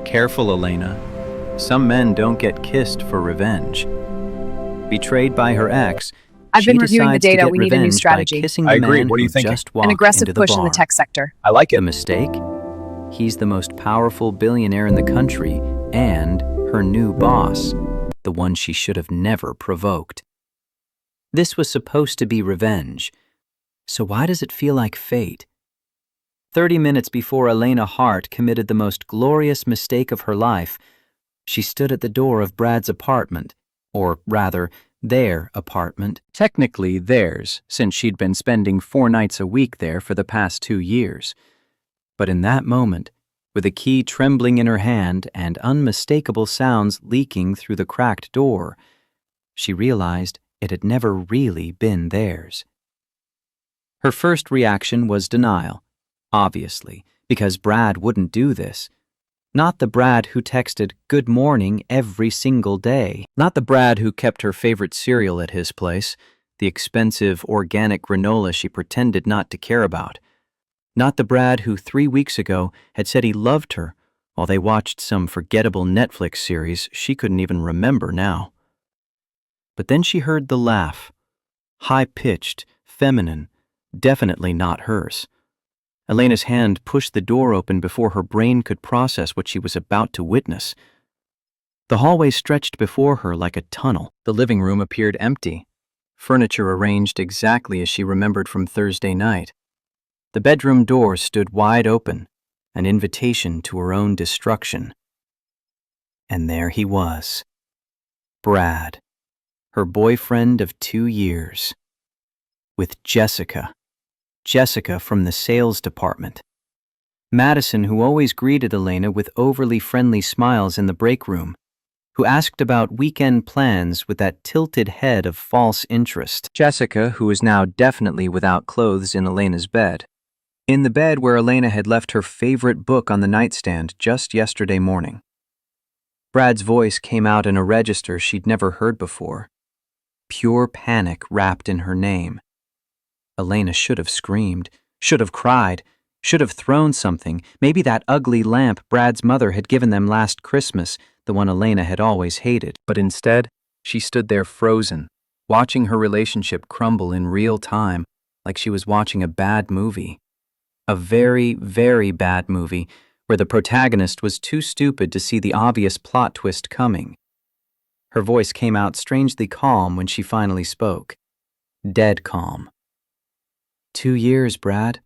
Careful, Elena. Some men don't get kissed for revenge. Betrayed by her ex, I've she been reviewing the decides to data. get We need a new revenge by strategy. kissing I the agree. man What are you who thinking? just An walked aggressive into the push bar. in the tech sector. I like The it. mistake? He's the most powerful billionaire in the country and her new boss, the one she should have never provoked. This was supposed to be revenge, so why does it feel like fate? 30 minutes before Elena Hart committed the most glorious mistake of her life, she stood at the door of Brad's apartment, or rather, their apartment. Technically theirs, since she'd been spending 4 nights a week there for the past 2 years. But in that moment, with a key trembling in her hand and unmistakable sounds leaking through the cracked door, she realized it had never really been theirs. Her first reaction was denial, obviously, because Brad wouldn't do this. Not the Brad who texted "good morning" every single day. Not the Brad who kept her favorite cereal at his place, the expensive organic granola she pretended not to care about. Not the Brad who 3 weeks ago had said he loved her while they watched some forgettable Netflix series she couldn't even remember now. But then she heard the laugh. High-pitched, feminine, definitely not hers. Elena's hand pushed the door open before her brain could process what she was about to witness. The hallway stretched before her like a tunnel. The living room appeared empty, furniture arranged exactly as she remembered from Thursday night. The bedroom door stood wide open, an invitation to her own destruction. And there he was, Brad, her boyfriend of 2 years, with Jessica from the sales department. Madison, who always greeted Elena with overly friendly smiles in the break room, who asked about weekend plans with that tilted head of false interest. Jessica, who was now definitely without clothes in Elena's bed. In the bed where Elena had left her favorite book on the nightstand just yesterday morning. Brad's voice came out in a register she'd never heard before. Pure panic wrapped in her name. Elena should have screamed, should have cried, should have thrown something, maybe that ugly lamp Brad's mother had given them last Christmas, the one Elena had always hated. But instead, she stood there frozen, watching her relationship crumble in real time, like she was watching a bad movie. A very, very bad movie where the protagonist was too stupid to see the obvious plot twist coming. Her voice came out strangely calm when she finally spoke. Dead calm. 2 years, Brad.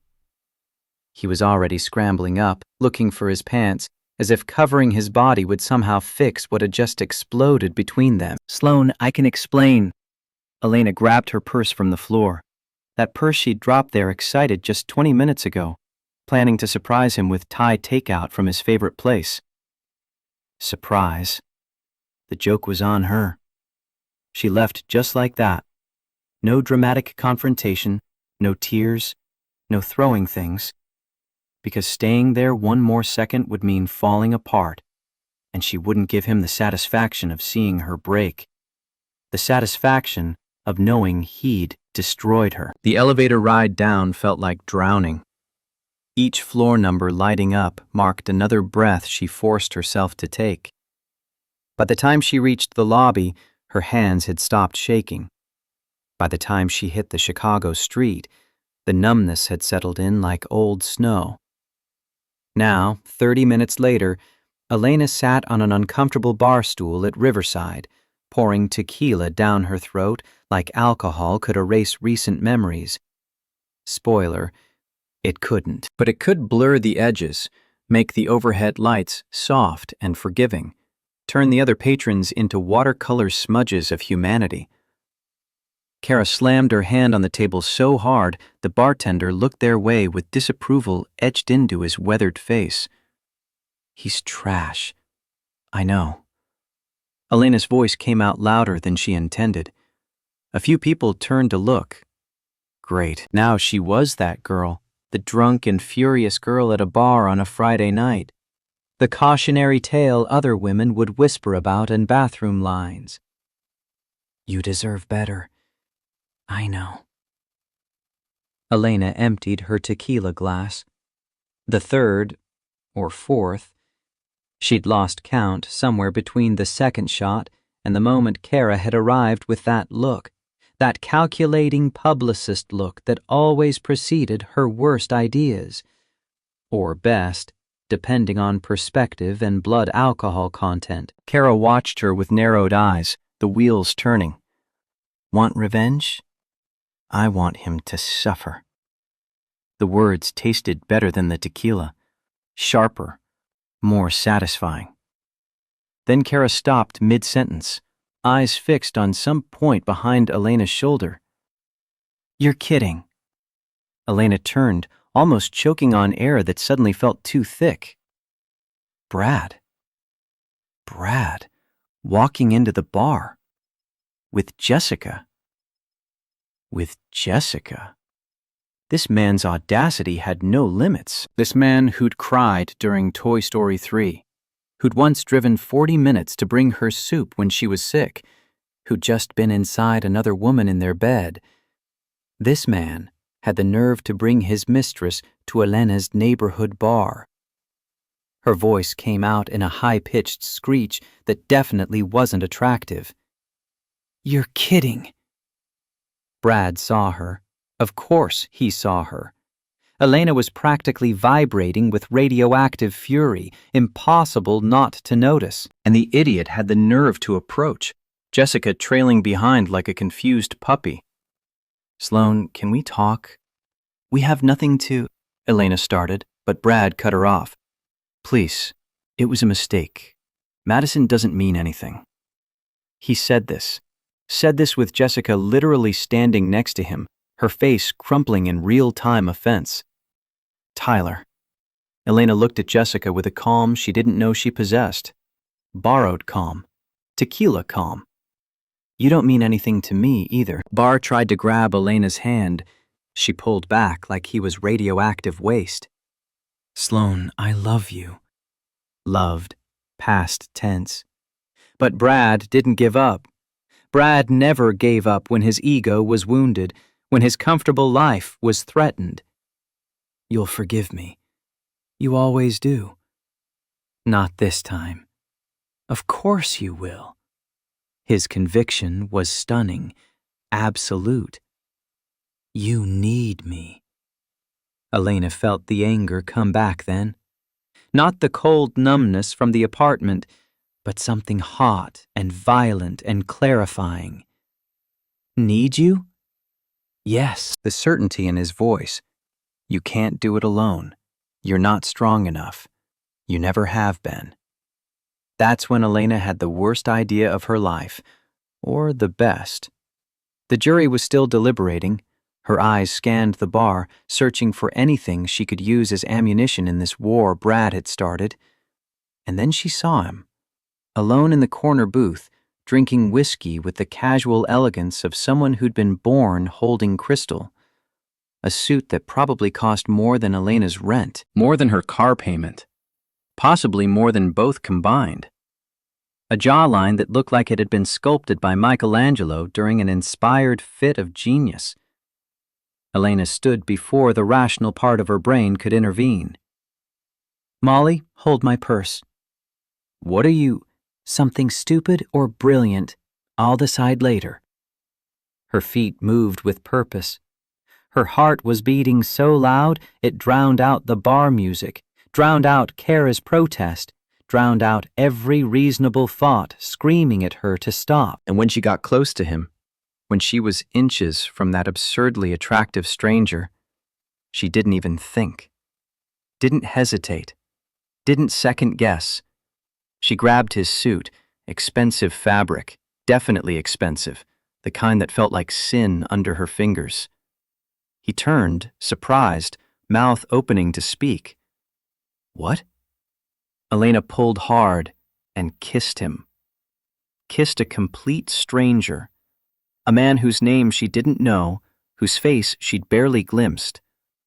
He was already scrambling up, looking for his pants, as if covering his body would somehow fix what had just exploded between them. Sloan, I can explain. Elena grabbed her purse from the floor. That purse she'd dropped there excited just 20 minutes ago, planning to surprise him with Thai takeout from his favorite place. Surprise. The joke was on her. She left just like that. No dramatic confrontation, no tears, no throwing things. Because staying there one more second would mean falling apart, and she wouldn't give him the satisfaction of seeing her break. The satisfaction of knowing he'd destroyed her. The elevator ride down felt like drowning. Each floor number lighting up marked another breath she forced herself to take. By the time she reached the lobby, her hands had stopped shaking. By the time she hit the Chicago street, the numbness had settled in like old snow. Now, 30 minutes later, Elena sat on an uncomfortable bar stool at Riverside, pouring tequila down her throat like alcohol could erase recent memories. Spoiler, it couldn't. But it could blur the edges, make the overhead lights soft and forgiving, turn the other patrons into watercolor smudges of humanity. Kara slammed her hand on the table so hard the bartender looked their way with disapproval etched into his weathered face. He's trash. I know. Elena's voice came out louder than she intended. A few people turned to look. Great. Now she was that girl, the drunk and furious girl at a bar on a Friday night. The cautionary tale other women would whisper about in bathroom lines. You deserve better. I know. Elena emptied her tequila glass. The third, or fourth, She'd lost count somewhere between the second shot and the moment Kara had arrived with that look, that calculating publicist look that always preceded her worst ideas. Or best, depending on perspective and blood alcohol content. Kara watched her with narrowed eyes, the wheels turning. Want revenge? I want him to suffer. The words tasted better than the tequila, sharper, more satisfying. Then Kara stopped mid-sentence, eyes fixed on some point behind Elena's shoulder. You're kidding. Elena turned, almost choking on air that suddenly felt too thick. Brad, walking into the bar. With Jessica. This man's audacity had no limits. This man who'd cried during Toy Story 3, who'd once driven 40 minutes to bring her soup when she was sick, who'd just been inside another woman in their bed. This man had the nerve to bring his mistress to Elena's neighborhood bar. Her voice came out in a high-pitched screech that definitely wasn't attractive. You're kidding. Brad saw her. Of course he saw her. Elena was practically vibrating with radioactive fury, impossible not to notice. And the idiot had the nerve to approach, Jessica trailing behind like a confused puppy. Sloane, can we talk? We have nothing to... Elena started, but Brad cut her off. Please, it was a mistake. Madison doesn't mean anything. He said this with Jessica literally standing next to him, her face crumpling in real-time offense. Tyler. Elena looked at Jessica with a calm she didn't know she possessed. Borrowed calm. Tequila calm. You don't mean anything to me either. Barr tried to grab Elena's hand. She pulled back like he was radioactive waste. Sloane, I love you. Loved. Past tense. But Brad didn't give up. Brad never gave up when his ego was wounded, when his comfortable life was threatened. You'll forgive me. You always do. Not this time. Of course you will. His conviction was stunning, absolute. You need me. Elena felt the anger come back then. Not the cold numbness from the apartment, but something hot and violent and clarifying. Need you? Yes, the certainty in his voice. You can't do it alone. You're not strong enough. You never have been. That's when Elena had the worst idea of her life, or the best. The jury was still deliberating. Her eyes scanned the bar, searching for anything she could use as ammunition in this war Brad had started. And then she saw him, alone in the corner booth, drinking whiskey with the casual elegance of someone who'd been born holding crystal. A suit that probably cost more than Elena's rent, more than her car payment, possibly more than both combined. A jawline that looked like it had been sculpted by Michelangelo during an inspired fit of genius. Elena stood before the rational part of her brain could intervene. Molly, hold my purse. What are you... Something stupid or brilliant? I'll decide later. Her feet moved with purpose. Her heart was beating so loud it drowned out the bar music, drowned out Kara's protest, drowned out every reasonable thought screaming at her to stop. And when she got close to him, when she was inches from that absurdly attractive stranger, she didn't even think. Didn't hesitate. Didn't second guess. She grabbed his suit, expensive fabric, definitely expensive, the kind that felt like sin under her fingers. He turned, surprised, mouth opening to speak. What? Elena pulled hard and kissed him. Kissed a complete stranger, a man whose name she didn't know, whose face she'd barely glimpsed,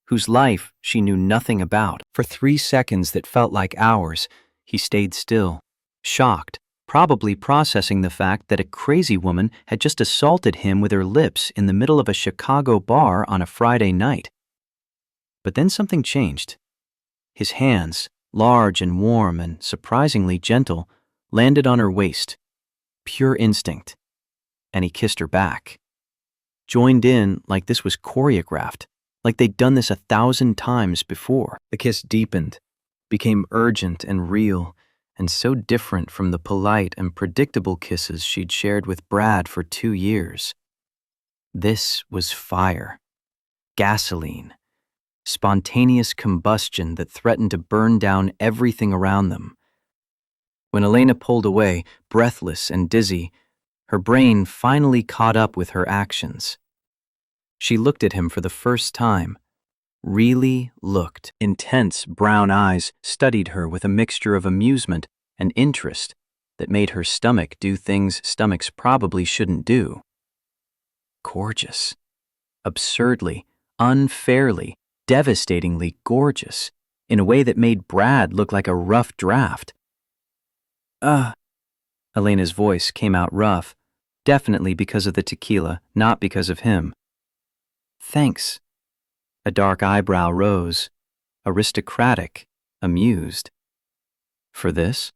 whose life she knew nothing about. For 3 seconds that felt like hours, he stayed still, shocked, probably processing the fact that a crazy woman had just assaulted him with her lips in the middle of a Chicago bar on a Friday night. But then something changed. His hands, large and warm and surprisingly gentle, landed on her waist. Pure instinct. And he kissed her back. Joined in like this was choreographed, like they'd done this 1,000 times before. The kiss deepened, became urgent and real, and so different from the polite and predictable kisses she'd shared with Brad for 2 years. This was fire, gasoline, spontaneous combustion that threatened to burn down everything around them. When Elena pulled away, breathless and dizzy, her brain finally caught up with her actions. She looked at him for the first time, really looked. Intense brown eyes studied her with a mixture of amusement and interest that made her stomach do things stomachs probably shouldn't do. Gorgeous. Absurdly, unfairly, devastatingly gorgeous, in a way that made Brad look like a rough draft. Elena's voice came out rough, definitely because of the tequila, not because of him. Thanks. A dark eyebrow rose, aristocratic, amused. For this?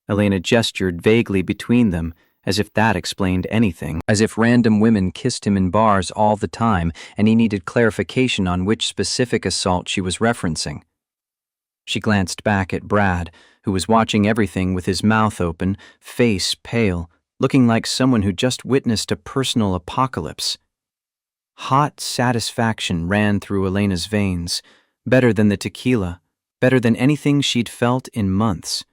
Elena gestured vaguely between them, as if that explained anything, as if random women kissed him in bars all the time and he needed clarification on which specific assault she was referencing. She glanced back at Brad, who was watching everything with his mouth open, face pale, looking like someone who just witnessed a personal apocalypse. Hot satisfaction ran through Elena's veins, better than the tequila, better than anything she'd felt in months.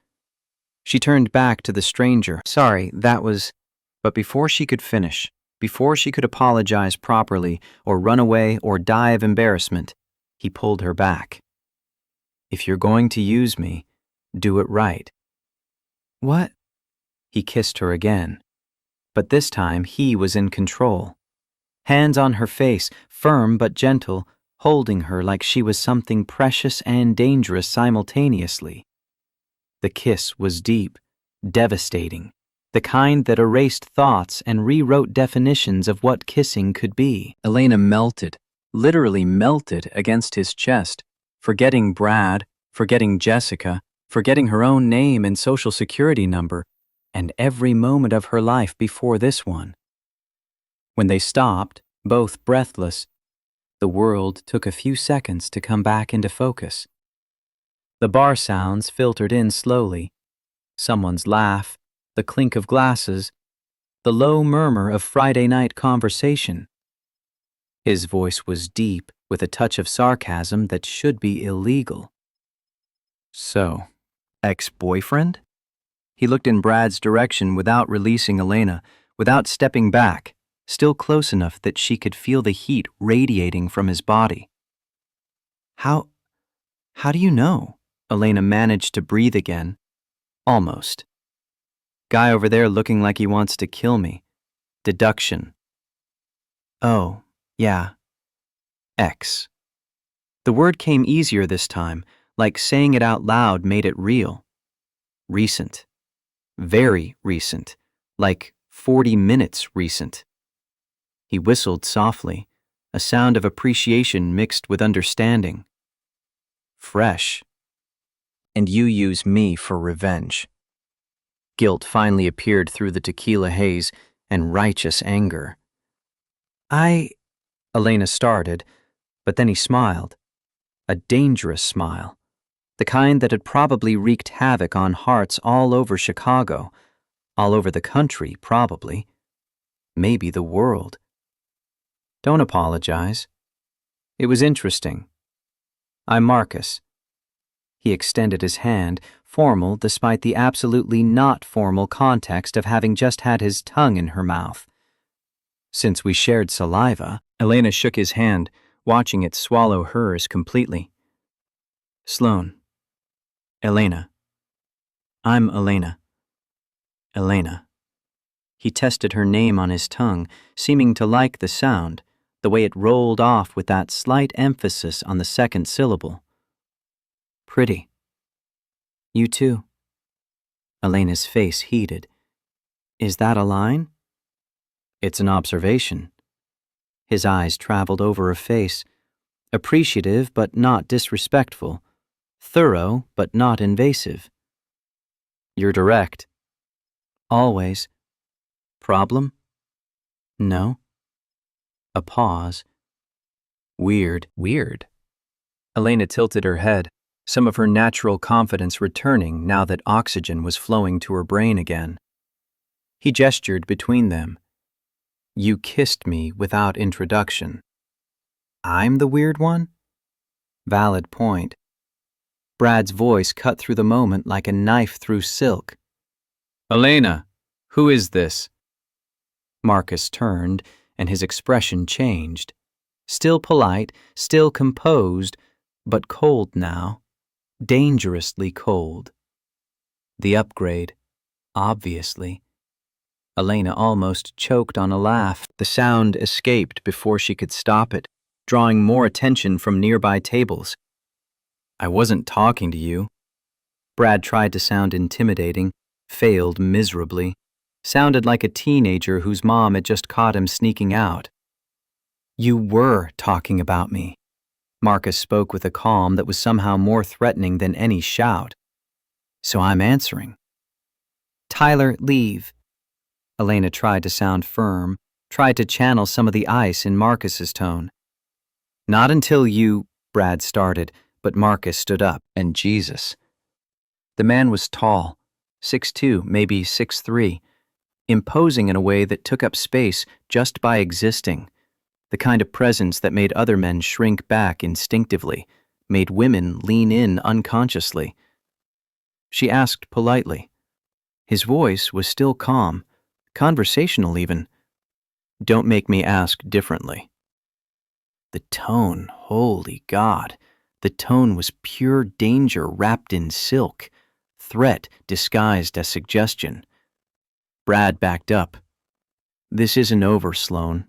She turned back to the stranger. Sorry, that was... But before she could finish, before she could apologize properly or run away or die of embarrassment, he pulled her back. If you're going to use me, do it right. What? He kissed her again. But this time he was in control. Hands on her face, firm but gentle, holding her like she was something precious and dangerous simultaneously. The kiss was deep, devastating, the kind that erased thoughts and rewrote definitions of what kissing could be. Elena melted, literally melted against his chest, forgetting Brad, forgetting Jessica, forgetting her own name and social security number, and every moment of her life before this one. When they stopped, both breathless, the world took a few seconds to come back into focus. The bar sounds filtered in slowly. Someone's laugh, the clink of glasses, the low murmur of Friday night conversation. His voice was deep, with a touch of sarcasm that should be illegal. So, ex-boyfriend? He looked in Brad's direction without releasing Elena, without stepping back, still close enough that she could feel the heat radiating from his body. How do you know? Elena managed to breathe again. Almost. Guy over there looking like he wants to kill me. Deduction. Oh, yeah. Ex. The word came easier this time, like saying it out loud made it real. Recent. Very recent. Like 40 minutes recent. He whistled softly, a sound of appreciation mixed with understanding. Fresh. And you use me for revenge. Guilt finally appeared through the tequila haze and righteous anger. Elena started, but then he smiled. A dangerous smile. The kind that had probably wreaked havoc on hearts all over Chicago, all over the country, probably. Maybe the world. Don't apologize. It was interesting. I'm Marcus. He extended his hand, formal despite the absolutely not formal context of having just had his tongue in her mouth. Since we shared saliva, Elena shook his hand, watching it swallow hers completely. Sloan. Elena. I'm Elena. Elena. He tested her name on his tongue, seeming to like the sound, the way it rolled off with that slight emphasis on the second syllable. Pretty. You too. Elena's face heated. Is that a line? It's an observation. His eyes traveled over her face, appreciative but not disrespectful, Thorough, but not invasive. You're direct. Always. Problem? No. A pause. Weird. Weird. Elena tilted her head, some of her natural confidence returning now that oxygen was flowing to her brain again. He gestured between them. You kissed me without introduction. I'm the weird one? Valid point. Brad's voice cut through the moment like a knife through silk. Elena, who is this? Marcus turned, and his expression changed. Still polite, still composed, but cold now. Dangerously cold. The upgrade, obviously. Elena almost choked on a laugh. The sound escaped before she could stop it, drawing more attention from nearby tables. I wasn't talking to you. Brad tried to sound intimidating, failed miserably. Sounded like a teenager whose mom had just caught him sneaking out. You were talking about me. Marcus spoke with a calm that was somehow more threatening than any shout. So I'm answering. Tyler, leave. Elena tried to sound firm, tried to channel some of the ice in Marcus's tone. Not until you, Brad started, but Marcus stood up, and Jesus. The man was tall, 6'2", maybe 6'3", imposing in a way that took up space just by existing, the kind of presence that made other men shrink back instinctively, made women lean in unconsciously. She asked politely. His voice was still calm, conversational even. Don't make me ask differently. The tone, holy God, the tone was pure danger wrapped in silk, threat disguised as suggestion. Brad backed up. This isn't over, Sloan.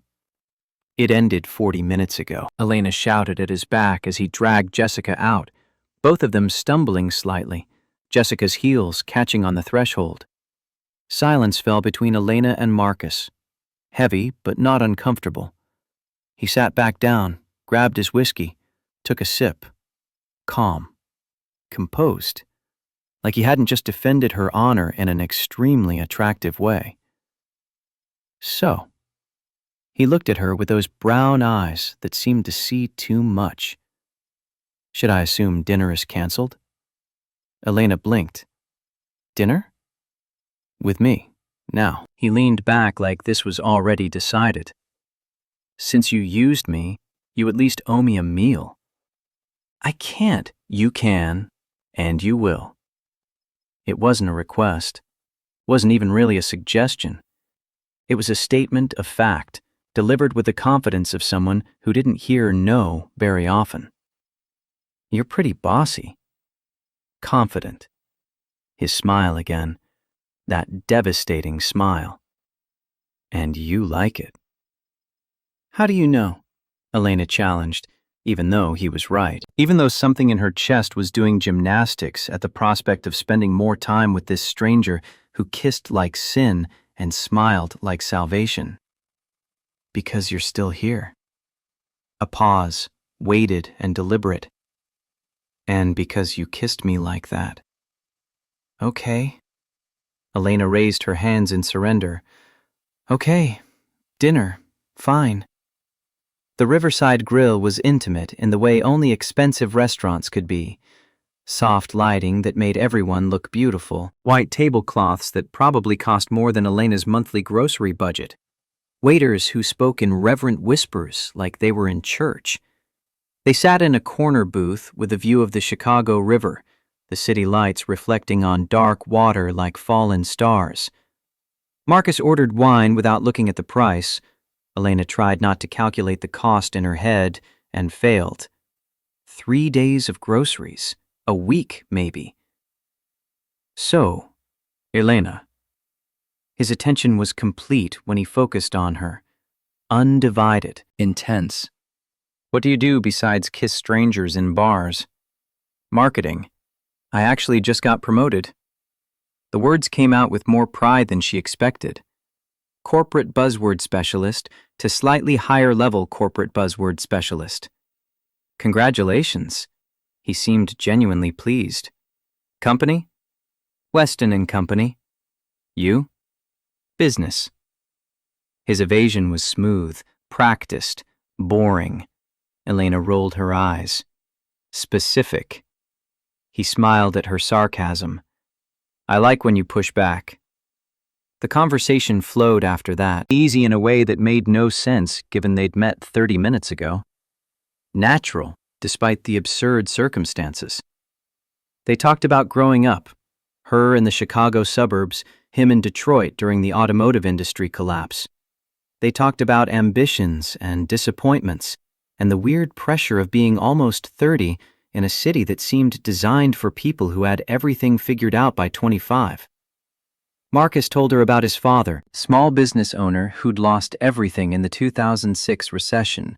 It ended 40 minutes ago. Elena shouted at his back as he dragged Jessica out, both of them stumbling slightly, Jessica's heels catching on the threshold. Silence fell between Elena and Marcus, heavy but not uncomfortable. He sat back down, grabbed his whiskey, took a sip. Calm. Composed. Like he hadn't just defended her honor in an extremely attractive way. So, he looked at her with those brown eyes that seemed to see too much. Should I assume dinner is canceled? Elena blinked. Dinner? With me, now. He leaned back like this was already decided. Since you used me, you at least owe me a meal. I can't. You can, and you will. It wasn't a request. Wasn't even really a suggestion. It was a statement of fact, delivered with the confidence of someone who didn't hear no very often. You're pretty bossy. Confident. His smile again. That devastating smile. And you like it. How do you know? Elena challenged, even though he was right. Even though something in her chest was doing gymnastics at the prospect of spending more time with this stranger who kissed like sin and smiled like salvation. Because you're still here. A pause, weighted and deliberate. And because you kissed me like that. Okay. Elena raised her hands in surrender. Okay, dinner, fine. The Riverside Grill was intimate in the way only expensive restaurants could be. Soft lighting that made everyone look beautiful. White tablecloths that probably cost more than Elena's monthly grocery budget. Waiters who spoke in reverent whispers like they were in church. They sat in a corner booth with a view of the Chicago River, the city lights reflecting on dark water like fallen stars. Marcus ordered wine without looking at the price. Elena tried not to calculate the cost in her head and failed. 3 days of groceries, a week maybe. So, Elena. His attention was complete when he focused on her. Undivided, intense. What do you do besides kiss strangers in bars? Marketing. I actually just got promoted. The words came out with more pride than she expected. Corporate buzzword specialist to slightly higher level corporate buzzword specialist. Congratulations. He seemed genuinely pleased. Company? Weston and Company. You? Business. His evasion was smooth, practiced, boring. Elena rolled her eyes. Specific. He smiled at her sarcasm. I like when you push back. The conversation flowed after that, easy in a way that made no sense given they'd met 30 minutes ago. Natural, despite the absurd circumstances. They talked about growing up, her in the Chicago suburbs, him in Detroit during the automotive industry collapse. They talked about ambitions and disappointments, and the weird pressure of being almost 30 in a city that seemed designed for people who had everything figured out by 25. Marcus told her about his father, small business owner who'd lost everything in the 2006 recession,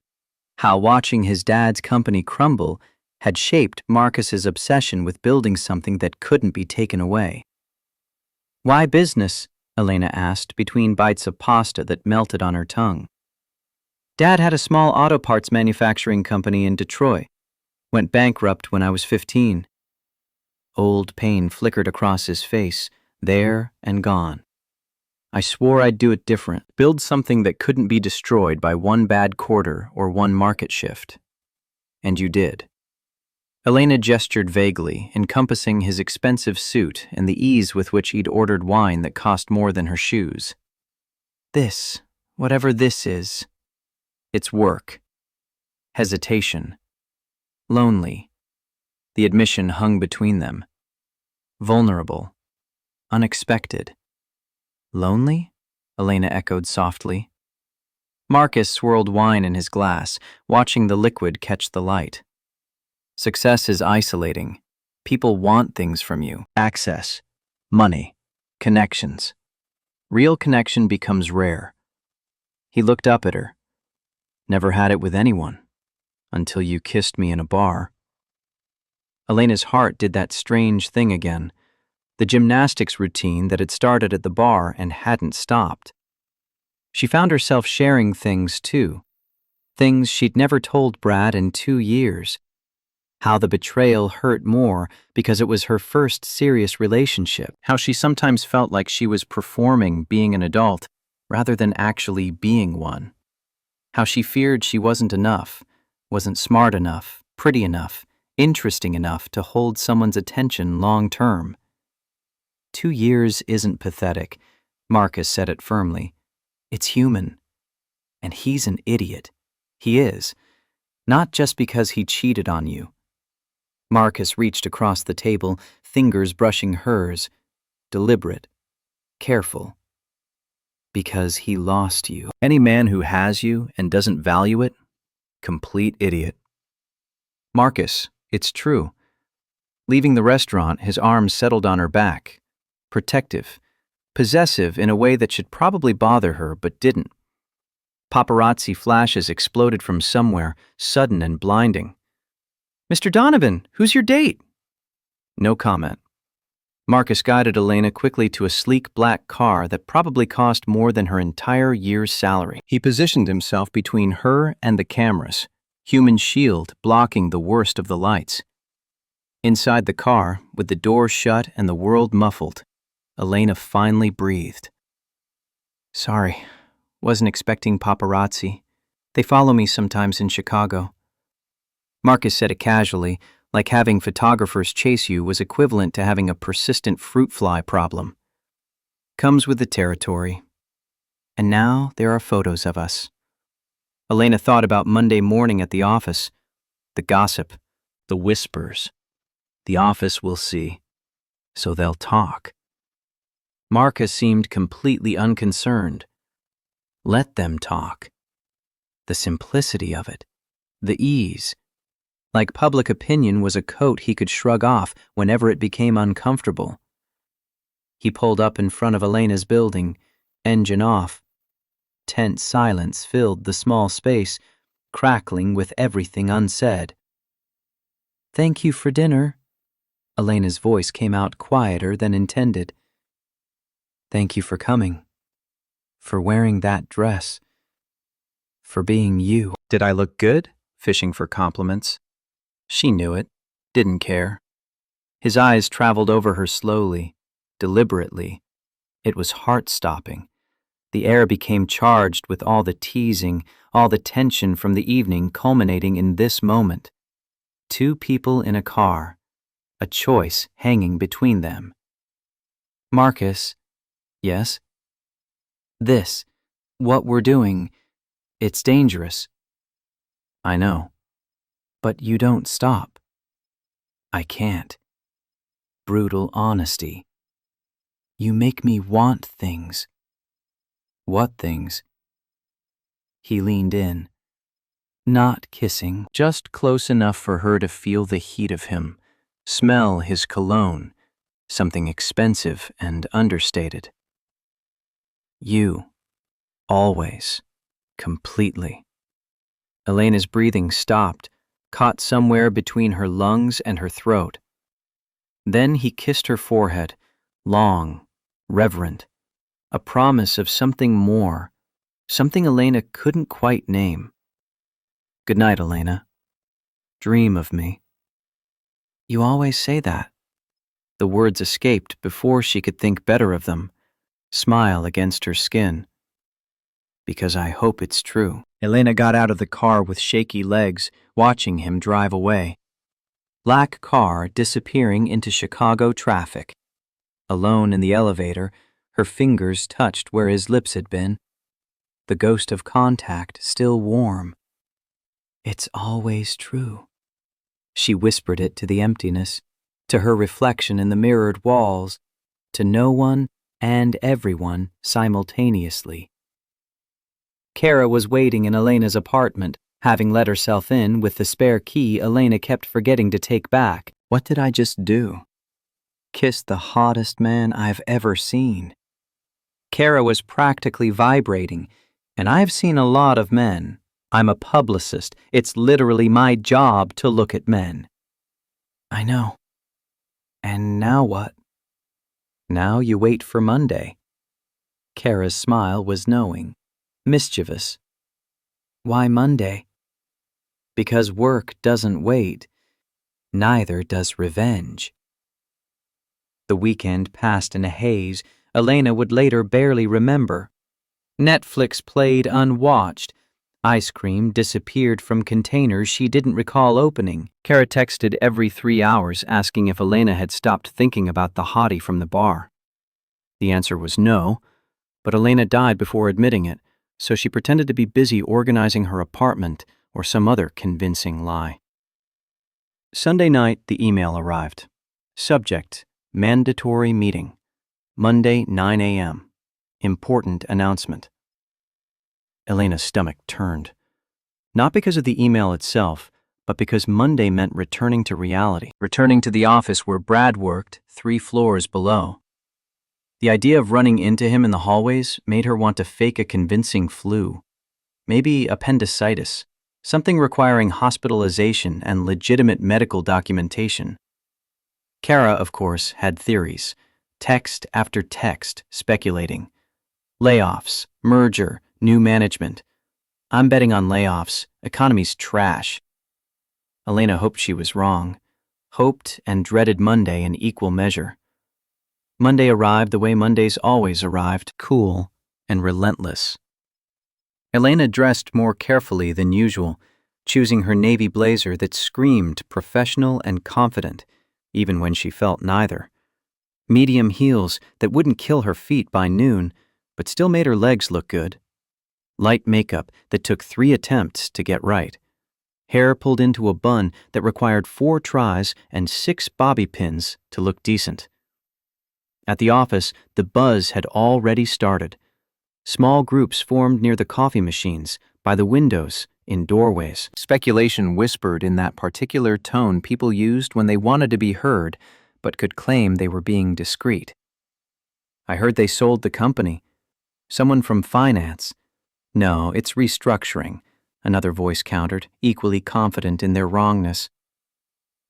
how watching his dad's company crumble had shaped Marcus's obsession with building something that couldn't be taken away. Why business? Elena asked between bites of pasta that melted on her tongue. Dad had a small auto parts manufacturing company in Detroit. Went bankrupt when I was 15. Old pain flickered across his face, there and gone. I swore I'd do it different, build something that couldn't be destroyed by one bad quarter or one market shift. And you did. Elena gestured vaguely, encompassing his expensive suit and the ease with which he'd ordered wine that cost more than her shoes. This, whatever this is, it's work. Hesitation. Lonely. The admission hung between them. Vulnerable. Unexpected. Lonely? Elena echoed softly. Marcus swirled wine in his glass, watching the liquid catch the light. Success is isolating. People want things from you. Access. Money. Connections. Real connection becomes rare. He looked up at her. Never had it with anyone. Until you kissed me in a bar. Elena's heart did that strange thing again. The gymnastics routine that had started at the bar and hadn't stopped. She found herself sharing things too. Things she'd never told Brad in 2 years. How the betrayal hurt more because it was her first serious relationship. How she sometimes felt like she was performing being an adult rather than actually being one. How she feared she wasn't enough, wasn't smart enough, pretty enough, interesting enough to hold someone's attention long term. 2 years isn't pathetic, Marcus said it firmly. It's human. And he's an idiot. He is. Not just because he cheated on you. Marcus reached across the table, fingers brushing hers, deliberate, careful. Because he lost you. Any man who has you and doesn't value it, complete idiot. Marcus, it's true. Leaving the restaurant, his arms settled on her back. Protective, possessive in a way that should probably bother her but didn't. Paparazzi flashes exploded from somewhere, sudden and blinding. Mr. Donovan, who's your date? No comment. Marcus guided Elena quickly to a sleek black car that probably cost more than her entire year's salary. He positioned himself between her and the cameras, human shield blocking the worst of the lights. Inside the car, with the door shut and the world muffled, Elena finally breathed. Sorry, wasn't expecting paparazzi. They follow me sometimes in Chicago. Marcus said it casually, like having photographers chase you was equivalent to having a persistent fruit fly problem. Comes with the territory. And now there are photos of us. Elena thought about Monday morning at the office. The gossip, the whispers. The office will see, so they'll talk. Marcus seemed completely unconcerned. Let them talk. The simplicity of it, the ease. Like public opinion was a coat he could shrug off whenever it became uncomfortable. He pulled up in front of Elena's building, engine off. Tense silence filled the small space, crackling with everything unsaid. Thank you for dinner. Elena's voice came out quieter than intended. Thank you for coming. For wearing that dress. For being you. Did I look good? Fishing for compliments. She knew it. didn't care. His eyes traveled over her slowly, deliberately. It was heart-stopping. The air became charged with all the teasing, all the tension from the evening culminating in this moment. Two people in a car, a choice hanging between them. Marcus. Yes? This. What we're doing. It's dangerous. I know. But you don't stop. I can't. Brutal honesty. You make me want things. What things? He leaned in. Not kissing, just close enough for her to feel the heat of him, smell his cologne, something expensive and understated. You. Always. Completely. Elena's breathing stopped, caught somewhere between her lungs and her throat. Then he kissed her forehead, long, reverent, a promise of something more, something Elena couldn't quite name. Good night, Elena. Dream of me. You always say that. The words escaped before she could think better of them, smile against her skin. Because I hope it's true. Elena got out of the car with shaky legs, watching him drive away. Black car disappearing into Chicago traffic. Alone in the elevator, her fingers touched where his lips had been. The ghost of contact still warm. It's always true. She whispered it to the emptiness, to her reflection in the mirrored walls, to no one and everyone simultaneously. Kara was waiting in Elena's apartment, having let herself in with the spare key Elena kept forgetting to take back. What did I just do? Kiss the hottest man I've ever seen. Kara was practically vibrating, and I've seen a lot of men. I'm a publicist. It's literally my job to look at men. I know. And now what? Now you wait for Monday. Kara's smile was knowing, mischievous. Why Monday? Because work doesn't wait. Neither does revenge. The weekend passed in a haze Elena would later barely remember. Netflix played unwatched. Ice cream disappeared from containers she didn't recall opening. Kara texted every 3 hours asking if Elena had stopped thinking about the hottie from the bar. The answer was no, but Elena died before admitting it, so she pretended to be busy organizing her apartment or some other convincing lie. Sunday night, the email arrived. Subject: Mandatory meeting. Monday, 9 a.m. Important announcement. Elena's stomach turned. Not because of the email itself, but because Monday meant returning to reality. Returning to the office where Brad worked, 3 floors below. The idea of running into him in the hallways made her want to fake a convincing flu. Maybe appendicitis. Something requiring hospitalization and legitimate medical documentation. Kara, of course, had theories. Text after text speculating. Layoffs, merger, new management. I'm betting on layoffs. Economy's trash. Elena hoped she was wrong. Hoped and dreaded Monday in equal measure. Monday arrived the way Mondays always arrived, cool and relentless. Elena dressed more carefully than usual, choosing her navy blazer that screamed professional and confident, even when she felt neither. Medium heels that wouldn't kill her feet by noon, but still made her legs look good. Light makeup that took 3 attempts to get right. Hair pulled into a bun that required 4 tries and 6 bobby pins to look decent. At the office, the buzz had already started. Small groups formed near the coffee machines, by the windows, in doorways. Speculation whispered in that particular tone people used when they wanted to be heard, but could claim they were being discreet. I heard they sold the company. Someone from finance. No, it's restructuring, another voice countered, equally confident in their wrongness.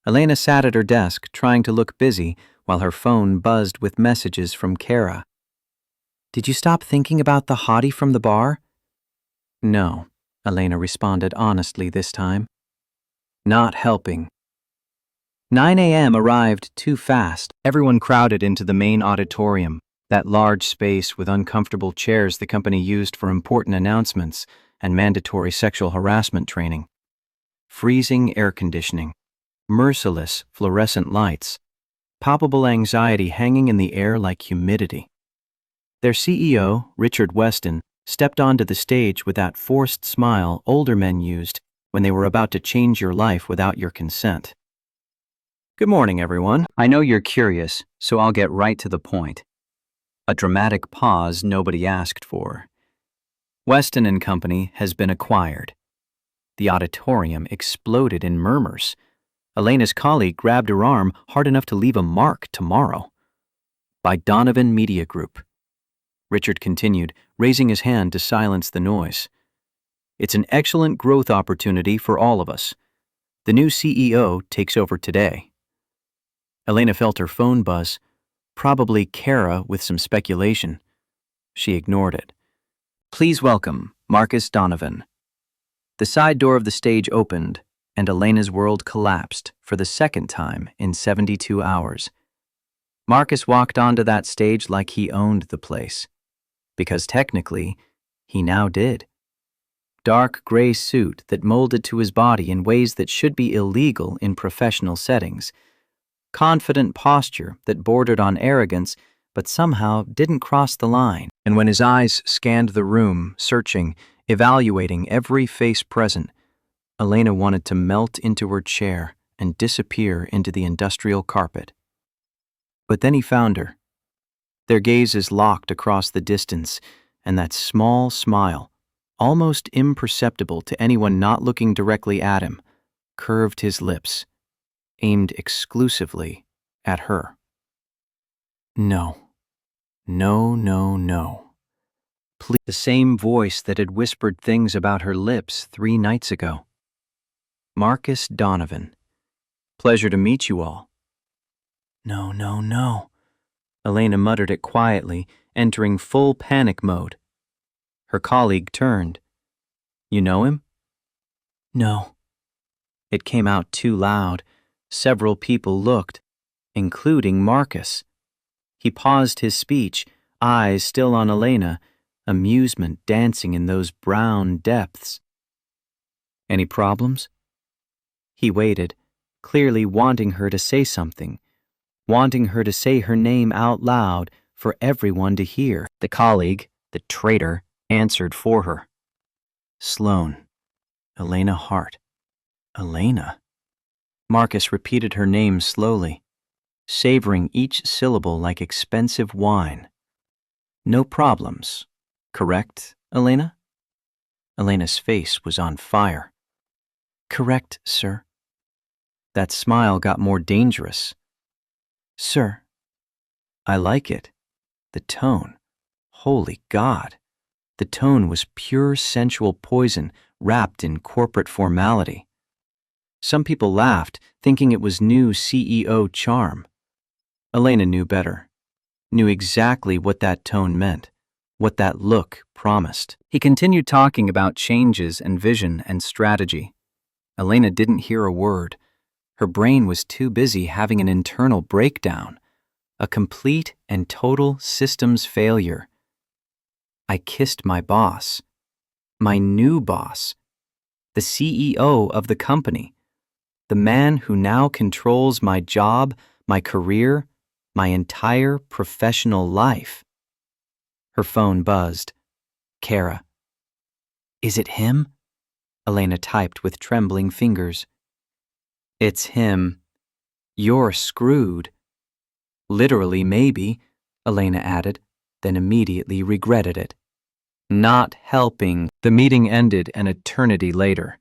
Elena sat at her desk, trying to look busy, while her phone buzzed with messages from Kara. Did you stop thinking about the hottie from the bar? No, Elena responded honestly this time. Not helping. 9 a.m. arrived too fast. Everyone crowded into the main auditorium, that large space with uncomfortable chairs the company used for important announcements and mandatory sexual harassment training. Freezing air conditioning, merciless fluorescent lights, palpable anxiety hanging in the air like humidity. Their CEO, Richard Weston, stepped onto the stage with that forced smile older men used when they were about to change your life without your consent. Good morning, everyone. I know you're curious, so I'll get right to the point. A dramatic pause nobody asked for. Weston and Company has been acquired. The auditorium exploded in murmurs. Elena's colleague grabbed her arm hard enough to leave a mark tomorrow. By Donovan Media Group. Richard continued, raising his hand to silence the noise. It's an excellent growth opportunity for all of us. The new CEO takes over today. Elena felt her phone buzz, probably Kara with some speculation. She ignored it. Please welcome Marcus Donovan. The side door of the stage opened, and Elena's world collapsed for the second time in 72 hours. Marcus walked onto that stage like he owned the place. Because technically, he now did. Dark gray suit that molded to his body in ways that should be illegal in professional settings. Confident posture that bordered on arrogance but somehow didn't cross the line. And when his eyes scanned the room, searching, evaluating every face present, Elena wanted to melt into her chair and disappear into the industrial carpet. But then he found her. Their gazes locked across the distance, and that small smile, almost imperceptible to anyone not looking directly at him, curved his lips, aimed exclusively at her. No. No, no, no. Please. The same voice that had whispered things about her lips 3 nights ago. Marcus Donovan. Pleasure to meet you all. No, no, no. Elena muttered it quietly, entering full panic mode. Her colleague turned. You know him? No. It came out too loud. Several people looked, including Marcus. He paused his speech, eyes still on Elena, amusement dancing in those brown depths. Any problems? He waited, clearly wanting her to say something, wanting her to say her name out loud for everyone to hear. The colleague, the traitor, answered for her. Sloane. Elena Hart. Elena. Marcus repeated her name slowly, savoring each syllable like expensive wine. No problems, correct, Elena? Elena's face was on fire. Correct, sir. That smile got more dangerous. Sir. I like it. The tone. Holy God. The tone was pure sensual poison wrapped in corporate formality. Some people laughed, thinking it was new CEO charm. Elena knew better, knew exactly what that tone meant, what that look promised. He continued talking about changes and vision and strategy. Elena didn't hear a word. Her brain was too busy having an internal breakdown, a complete and total systems failure. I kissed my boss, my new boss, the CEO of the company, the man who now controls my job, my career, my entire professional life. Her phone buzzed. Kara. Is it him? Elena typed with trembling fingers. It's him. You're screwed. Literally, maybe, Elena added, then immediately regretted it. Not helping. The meeting ended an eternity later.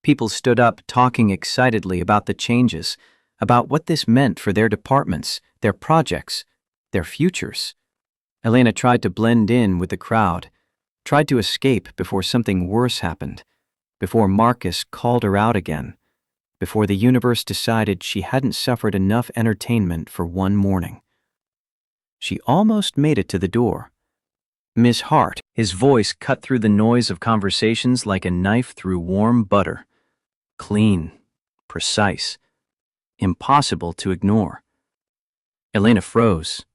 People stood up talking excitedly about the changes, about what this meant for their departments, their projects, their futures. Elena tried to blend in with the crowd, tried to escape before something worse happened, before Marcus called her out again, before the universe decided she hadn't suffered enough entertainment for one morning. She almost made it to the door. Miss Hart, his voice cut through the noise of conversations like a knife through warm butter. Clean, precise. impossible to ignore. Elena froze,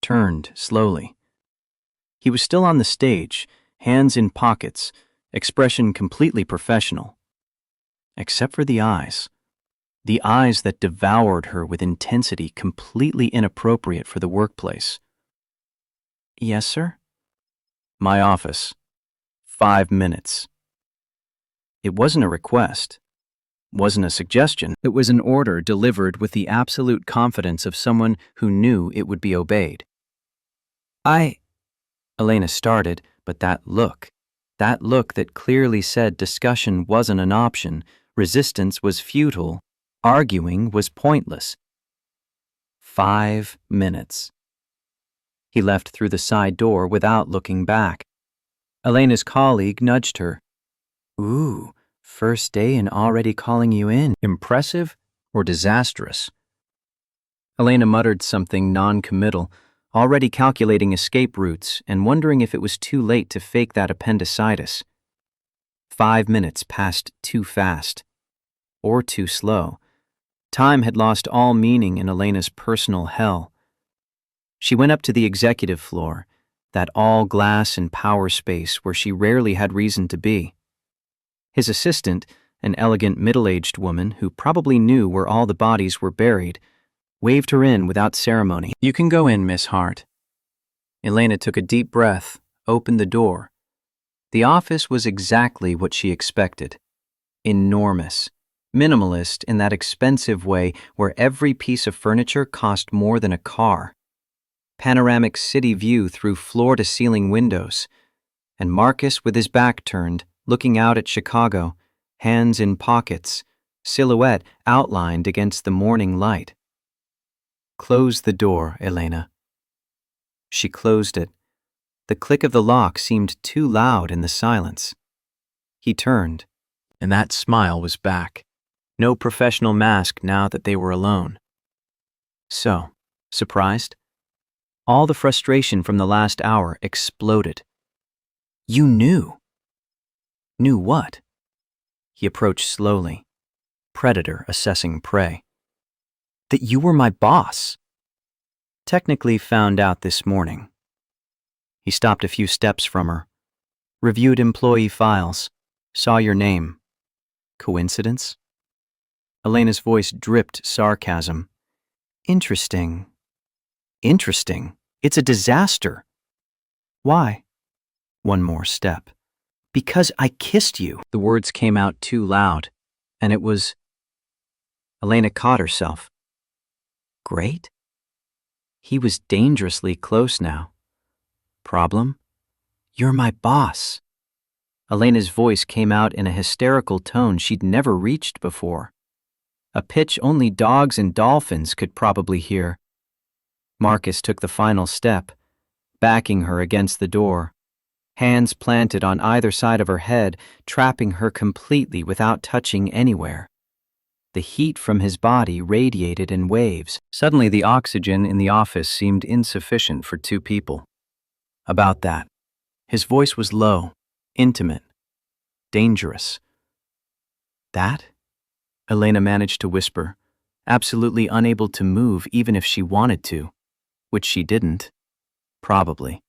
turned slowly. He was still on the stage, hands in pockets, expression completely professional. Except for the eyes that devoured her with intensity completely inappropriate for the workplace. "Yes, sir?" "My office. 5 minutes." It wasn't a request, wasn't a suggestion. It was an order delivered with the absolute confidence of someone who knew it would be obeyed. Elena started, but that look that clearly said discussion wasn't an option, resistance was futile, arguing was pointless. 5 minutes. He left through the side door without looking back. Elena's colleague nudged her. "Ooh, first day and already calling you in. Impressive or disastrous?" Elena muttered something non-committal, already calculating escape routes and wondering if it was too late to fake that appendicitis. 5 minutes passed too fast. Or too slow. Time had lost all meaning in Elena's personal hell. She went up to the executive floor, that all-glass and power space where she rarely had reason to be. His assistant, an elegant middle-aged woman who probably knew where all the bodies were buried, waved her in without ceremony. "You can go in, Miss Hart." Elena took a deep breath, opened the door. The office was exactly what she expected. Enormous. Minimalist in that expensive way where every piece of furniture cost more than a car. Panoramic city view through floor-to-ceiling windows. And Marcus with his back turned, looking out at Chicago, hands in pockets, silhouette outlined against the morning light. "Close the door, Elena." She closed it. The click of the lock seemed too loud in the silence. He turned, and that smile was back. No professional mask now that they were alone. "So, surprised?" All the frustration from the last hour exploded. "You knew." "Knew what?" He approached slowly, predator assessing prey. "That you were my boss." "Technically found out this morning." He stopped a few steps from her, reviewed employee files, saw your name. "Coincidence?" Elena's voice dripped sarcasm. "Interesting. Interesting. It's a disaster." "Why?" One more step. "Because I kissed you." The words came out too loud, and it was... Elena caught herself. Great? He was dangerously close now. Problem? "You're my boss." Elena's voice came out in a hysterical tone she'd never reached before. A pitch only dogs and dolphins could probably hear. Marcus took the final step, backing her against the door, hands planted on either side of her head, trapping her completely without touching anywhere. The heat from his body radiated in waves. Suddenly the oxygen in the office seemed insufficient for 2 people. About that. His voice was low, intimate, dangerous. "That?" Elena managed to whisper, absolutely unable to move even if she wanted to, which she didn't. Probably.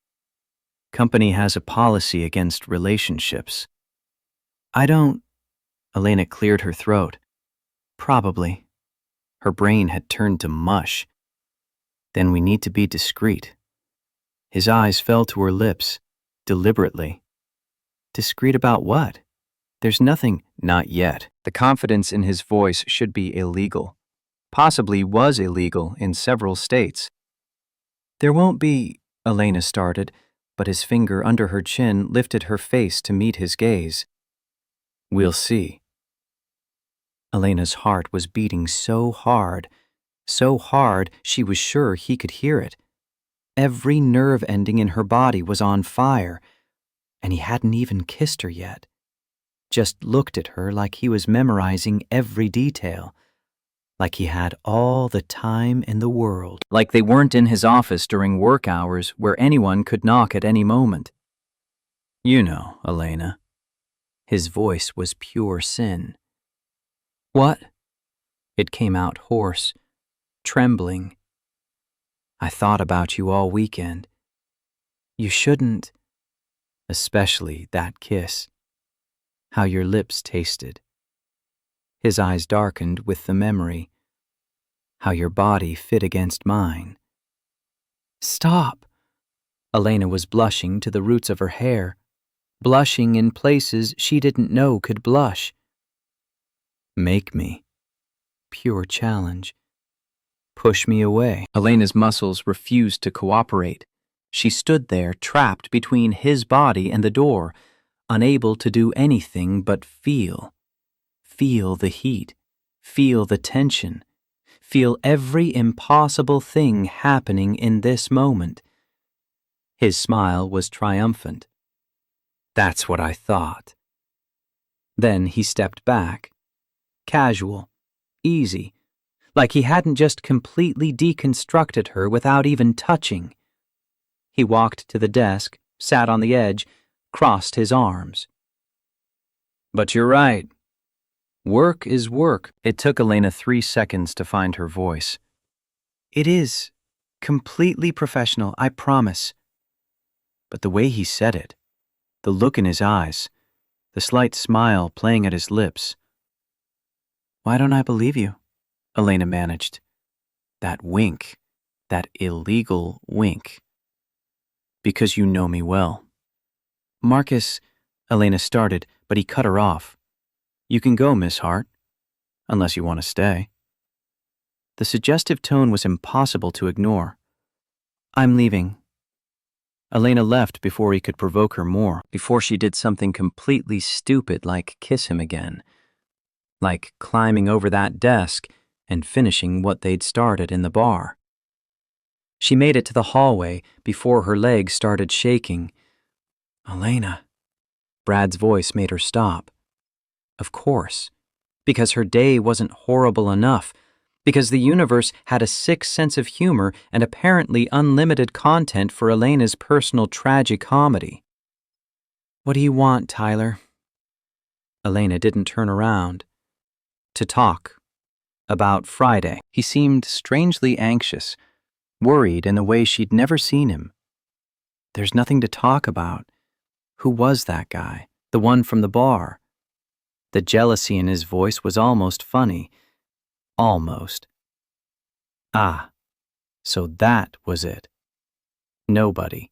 Company has a policy against relationships. "I don't..." Elena cleared her throat. "Probably." Her brain had turned to mush. "Then we need to be discreet." His eyes fell to her lips, deliberately. "Discreet about what? There's nothing..." "Not yet." The confidence in his voice should be illegal. Possibly was illegal in several states. "There won't be..." Elena started, but his finger under her chin lifted her face to meet his gaze. "We'll see." Elena's heart was beating so hard she was sure he could hear it. Every nerve ending in her body was on fire, and he hadn't even kissed her yet. Just looked at her like he was memorizing every detail, like he had all the time in the world, like they weren't in his office during work hours where anyone could knock at any moment. "You know, Elena." His voice was pure sin. "What?" It came out hoarse, trembling. I thought about you all weekend. You shouldn't, especially that kiss. How your lips tasted. His eyes darkened with the memory. How your body fit against mine. Stop! Elena was blushing to the roots of her hair, blushing in places she didn't know could blush. Make me. Pure challenge. Push me away. Elena's muscles refused to cooperate. She stood there, trapped between his body and the door, unable to do anything but feel. Feel the heat. Feel the tension. Feel every impossible thing happening in this moment. His smile was triumphant. That's what I thought. Then he stepped back. Casual. Easy. Like he hadn't just completely deconstructed her without even touching. He walked to the desk, sat on the edge, crossed his arms. But you're right. Work is work. It took Elena 3 seconds to find her voice. It is. Completely professional, I promise. But the way he said it, the look in his eyes, the slight smile playing at his lips. Why don't I believe you? Elena managed. That wink, that illegal wink. Because you know me well. Marcus, Elena started, but he cut her off. You can go, Miss Hart, unless you want to stay. The suggestive tone was impossible to ignore. I'm leaving. Elena left before he could provoke her more, before she did something completely stupid like kiss him again, like climbing over that desk and finishing what they'd started in the bar. She made it to the hallway before her legs started shaking. Elena. Brad's voice made her stop. Of course, because her day wasn't horrible enough, because the universe had a sick sense of humor and apparently unlimited content for Elena's personal tragicomedy. What do you want, Tyler? Elena didn't turn around. To talk. About Friday. He seemed strangely anxious, worried in a way she'd never seen him. There's nothing to talk about. Who was that guy? The one from the bar? The jealousy in his voice was almost funny. Almost. Ah, so that was it. Nobody.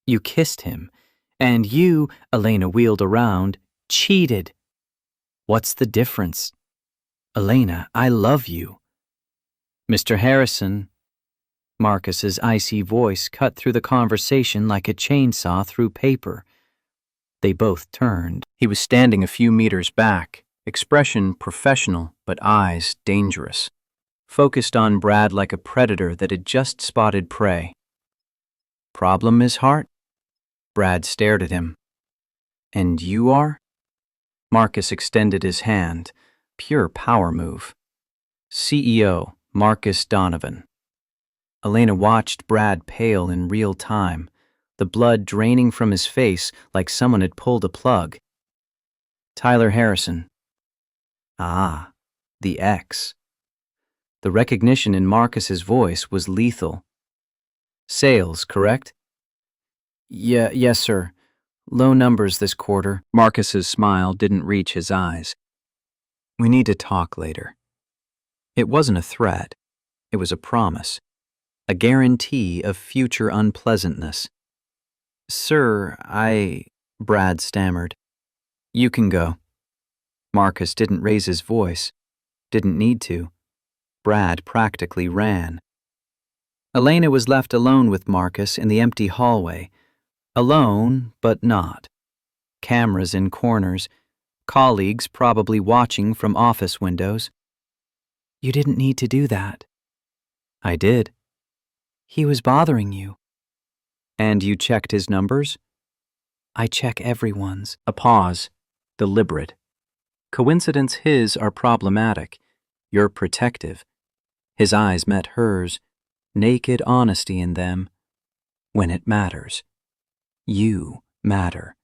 You kissed him, and you, Elena wheeled around, cheated. What's the difference? Elena, I love you. Mr. Harrison. Marcus's icy voice cut through the conversation like a chainsaw through paper. They both turned. He was standing a few meters back, expression professional, but eyes dangerous. Focused on Brad like a predator that had just spotted prey. Problem, Miss Hart? Brad stared at him. And you are? Marcus extended his hand. Pure power move. CEO, Marcus Donovan. Elena watched Brad pale in real time, the blood draining from his face like someone had pulled a plug. Tyler Harrison. Ah, the X. The recognition in Marcus's voice was lethal. Sales, correct? Yes, sir. Low numbers this quarter. Marcus's smile didn't reach his eyes. We need to talk later. It wasn't a threat. It was a promise. A guarantee of future unpleasantness. Sir, Brad stammered. You can go. Marcus didn't raise his voice. Didn't need to. Brad practically ran. Elena was left alone with Marcus in the empty hallway. Alone, but not. Cameras in corners. Colleagues probably watching from office windows. You didn't need to do that. I did. He was bothering you. And you checked his numbers? I check everyone's. A pause. Deliberate. Coincidence his are problematic. You're protective. His eyes met hers. Naked honesty in them. When it matters. You matter.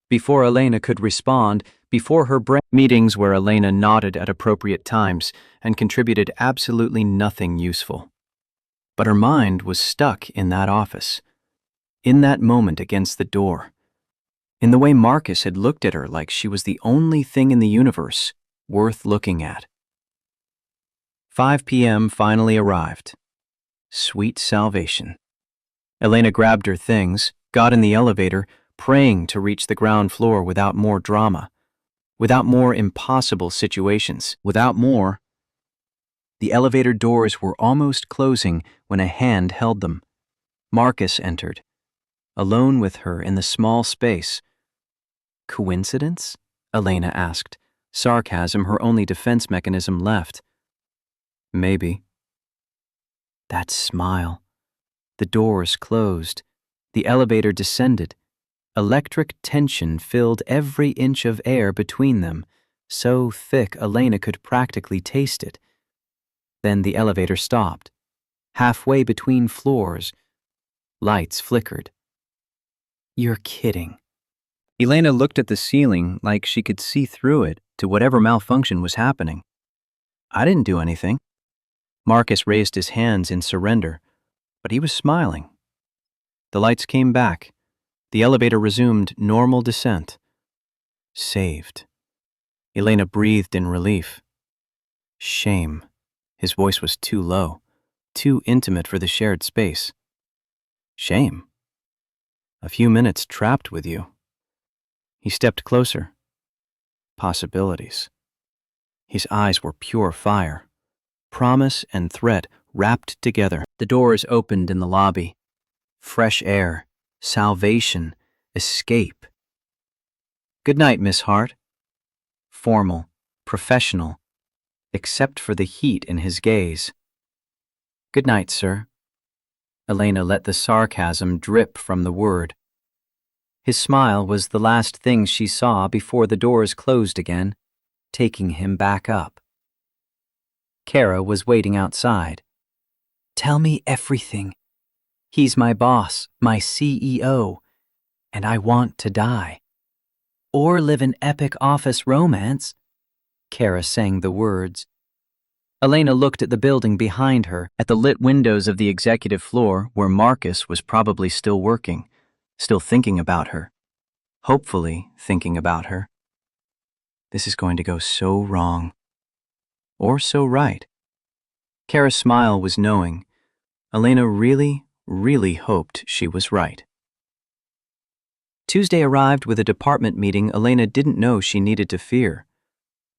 Before Elena could respond, before her brain meetings where Elena nodded at appropriate times and contributed absolutely nothing useful. But her mind was stuck in that office, in that moment against the door, in the way Marcus had looked at her like she was the only thing in the universe worth looking at. 5 p.m. finally arrived. Sweet salvation. Elena grabbed her things, got in the elevator, praying to reach the ground floor without more drama, without more impossible situations, without more. The elevator doors were almost closing when a hand held them. Marcus entered, alone with her in the small space. Coincidence? Elena asked, sarcasm her only defense mechanism left. Maybe. That smile. The doors closed. The elevator descended. Electric tension filled every inch of air between them, so thick Elena could practically taste it. Then the elevator stopped. Halfway between floors, lights flickered. You're kidding. Elena looked at the ceiling like she could see through it to whatever malfunction was happening. I didn't do anything. Marcus raised his hands in surrender, but he was smiling. The lights came back. The elevator resumed normal descent. Saved. Elena breathed in relief. Shame. His voice was too low, too intimate for the shared space. Shame. A few minutes trapped with you. He stepped closer. Possibilities. His eyes were pure fire. Promise and threat wrapped together. The doors opened in the lobby. Fresh air, salvation, escape. Good night, Miss Hart. Formal, professional, except for the heat in his gaze. Good night, sir. Elena let the sarcasm drip from the word. His smile was the last thing she saw before the doors closed again, taking him back up. Kara was waiting outside. Tell me everything. He's my boss, my CEO, and I want to die. Or live an epic office romance. Kara sang the words. Elena looked at the building behind her, at the lit windows of the executive floor where Marcus was probably still working, still thinking about her, hopefully thinking about her. This is going to go so wrong. Or so right. Kara's smile was knowing. Elena really hoped she was right. Tuesday arrived with a department meeting Elena didn't know she needed to fear.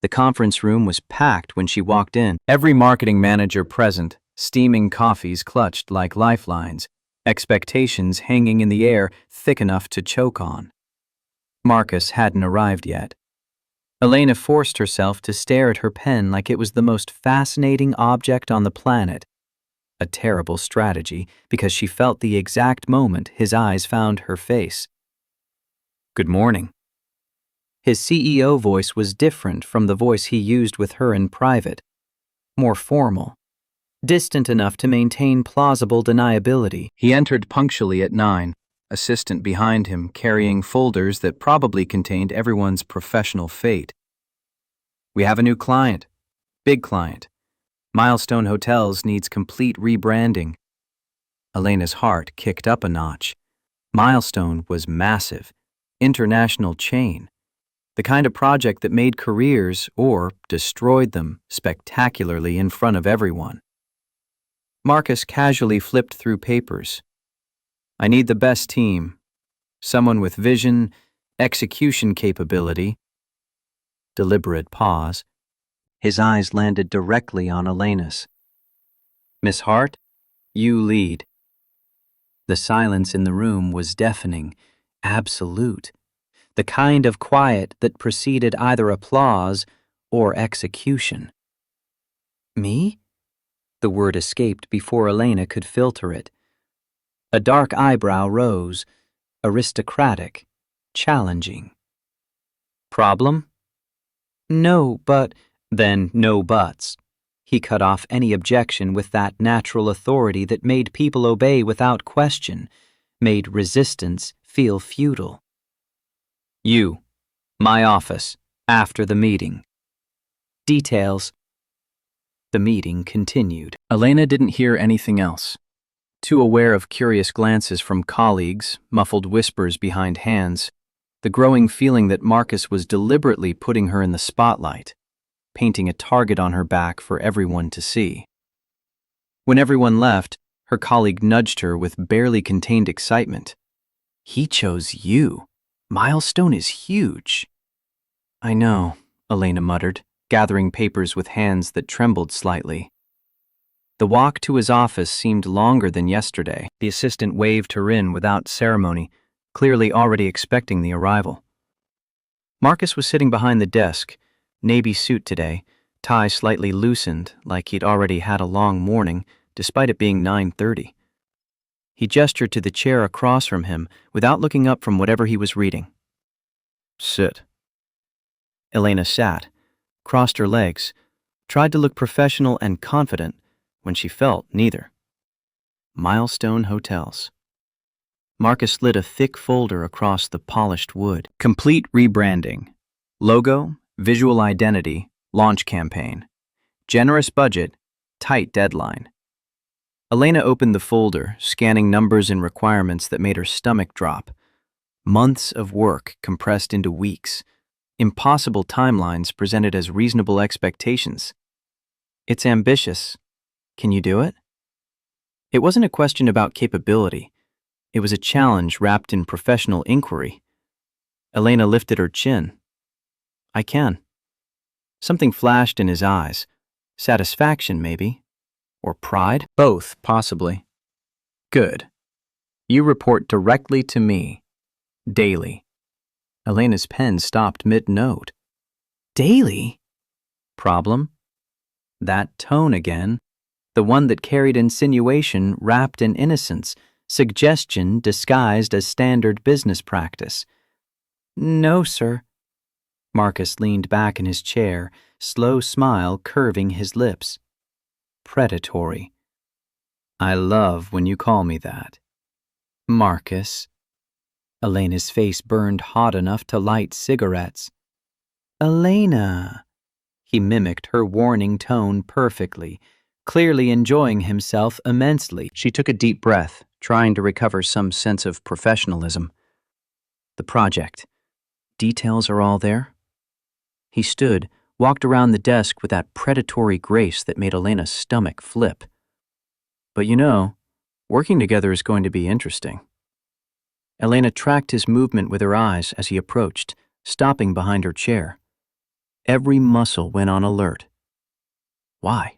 The conference room was packed when she walked in. Every marketing manager present, steaming coffees clutched like lifelines, expectations hanging in the air thick enough to choke on. Marcus hadn't arrived yet. Elena forced herself to stare at her pen like it was the most fascinating object on the planet. A terrible strategy, because she felt the exact moment his eyes found her face. Good morning. His CEO voice was different from the voice he used with her in private. More formal. Distant enough to maintain plausible deniability. He entered punctually at 9, assistant behind him carrying folders that probably contained everyone's professional fate. We have a new client. Big client. Milestone Hotels needs complete rebranding. Elena's heart kicked up a notch. Milestone was massive. International chain. The kind of project that made careers, or destroyed them, spectacularly in front of everyone. Marcus casually flipped through papers. I need the best team. Someone with vision, execution capability. Deliberate pause. His eyes landed directly on Elena's. Miss Hart, you lead. The silence in the room was deafening, absolute. The kind of quiet that preceded either applause or execution. Me? The word escaped before Elena could filter it. A dark eyebrow rose, aristocratic, challenging. Problem? No, but... Then no buts. He cut off any objection with that natural authority that made people obey without question, made resistance feel futile. You. My office. After the meeting. Details. The meeting continued. Elena didn't hear anything else. Too aware of curious glances from colleagues, muffled whispers behind hands, the growing feeling that Marcus was deliberately putting her in the spotlight, painting a target on her back for everyone to see. When everyone left, her colleague nudged her with barely contained excitement. "He chose you. Milestone is huge." "I know," Elena muttered, gathering papers with hands that trembled slightly. The walk to his office seemed longer than yesterday. The assistant waved her in without ceremony, clearly already expecting the arrival. Marcus was sitting behind the desk, navy suit today, tie slightly loosened like he'd already had a long morning, despite it being 9:30. He gestured to the chair across from him without looking up from whatever he was reading. "Sit." Elena sat, crossed her legs, tried to look professional and confident when she felt neither. Milestone Hotels. Marcus slid a thick folder across the polished wood. Complete rebranding. Logo, visual identity, launch campaign. Generous budget, tight deadline. Elena opened the folder, scanning numbers and requirements that made her stomach drop. Months of work compressed into weeks. Impossible timelines presented as reasonable expectations. It's ambitious. Can you do it? It wasn't a question about capability. It was a challenge wrapped in professional inquiry. Elena lifted her chin. "I can." Something flashed in his eyes. Satisfaction, maybe. Or pride? Both, possibly. "Good. You report directly to me. Daily." Elena's pen stopped mid-note. "Daily?" Problem? That tone again. The one that carried insinuation wrapped in innocence, suggestion disguised as standard business practice. "No, sir." Marcus leaned back in his chair, slow smile curving his lips. Predatory. "I love when you call me that." "Marcus." Elena's face burned hot enough to light cigarettes. "Elena." He mimicked her warning tone perfectly, clearly enjoying himself immensely. She took a deep breath, trying to recover some sense of professionalism. "The project. Details are all there?" He stood, walked around the desk with that predatory grace that made Elena's stomach flip. "But you know, working together is going to be interesting." Elena tracked his movement with her eyes as he approached, stopping behind her chair. Every muscle went on alert. Why?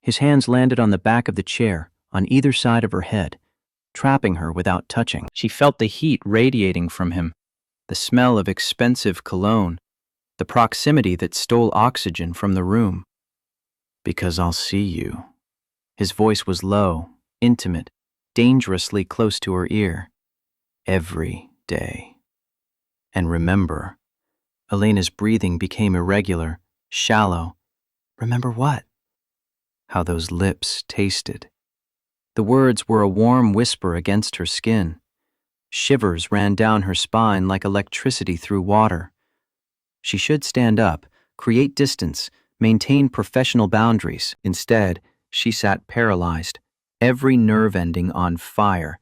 His hands landed on the back of the chair, on either side of her head, trapping her without touching. She felt the heat radiating from him, the smell of expensive cologne, the proximity that stole oxygen from the room. "Because I'll see you." His voice was low, intimate, dangerously close to her ear. "Every day. And remember." Elena's breathing became irregular, shallow. "Remember what?" How those lips tasted. The words were a warm whisper against her skin. Shivers ran down her spine like electricity through water. She should stand up, create distance, maintain professional boundaries. Instead, she sat paralyzed, every nerve ending on fire,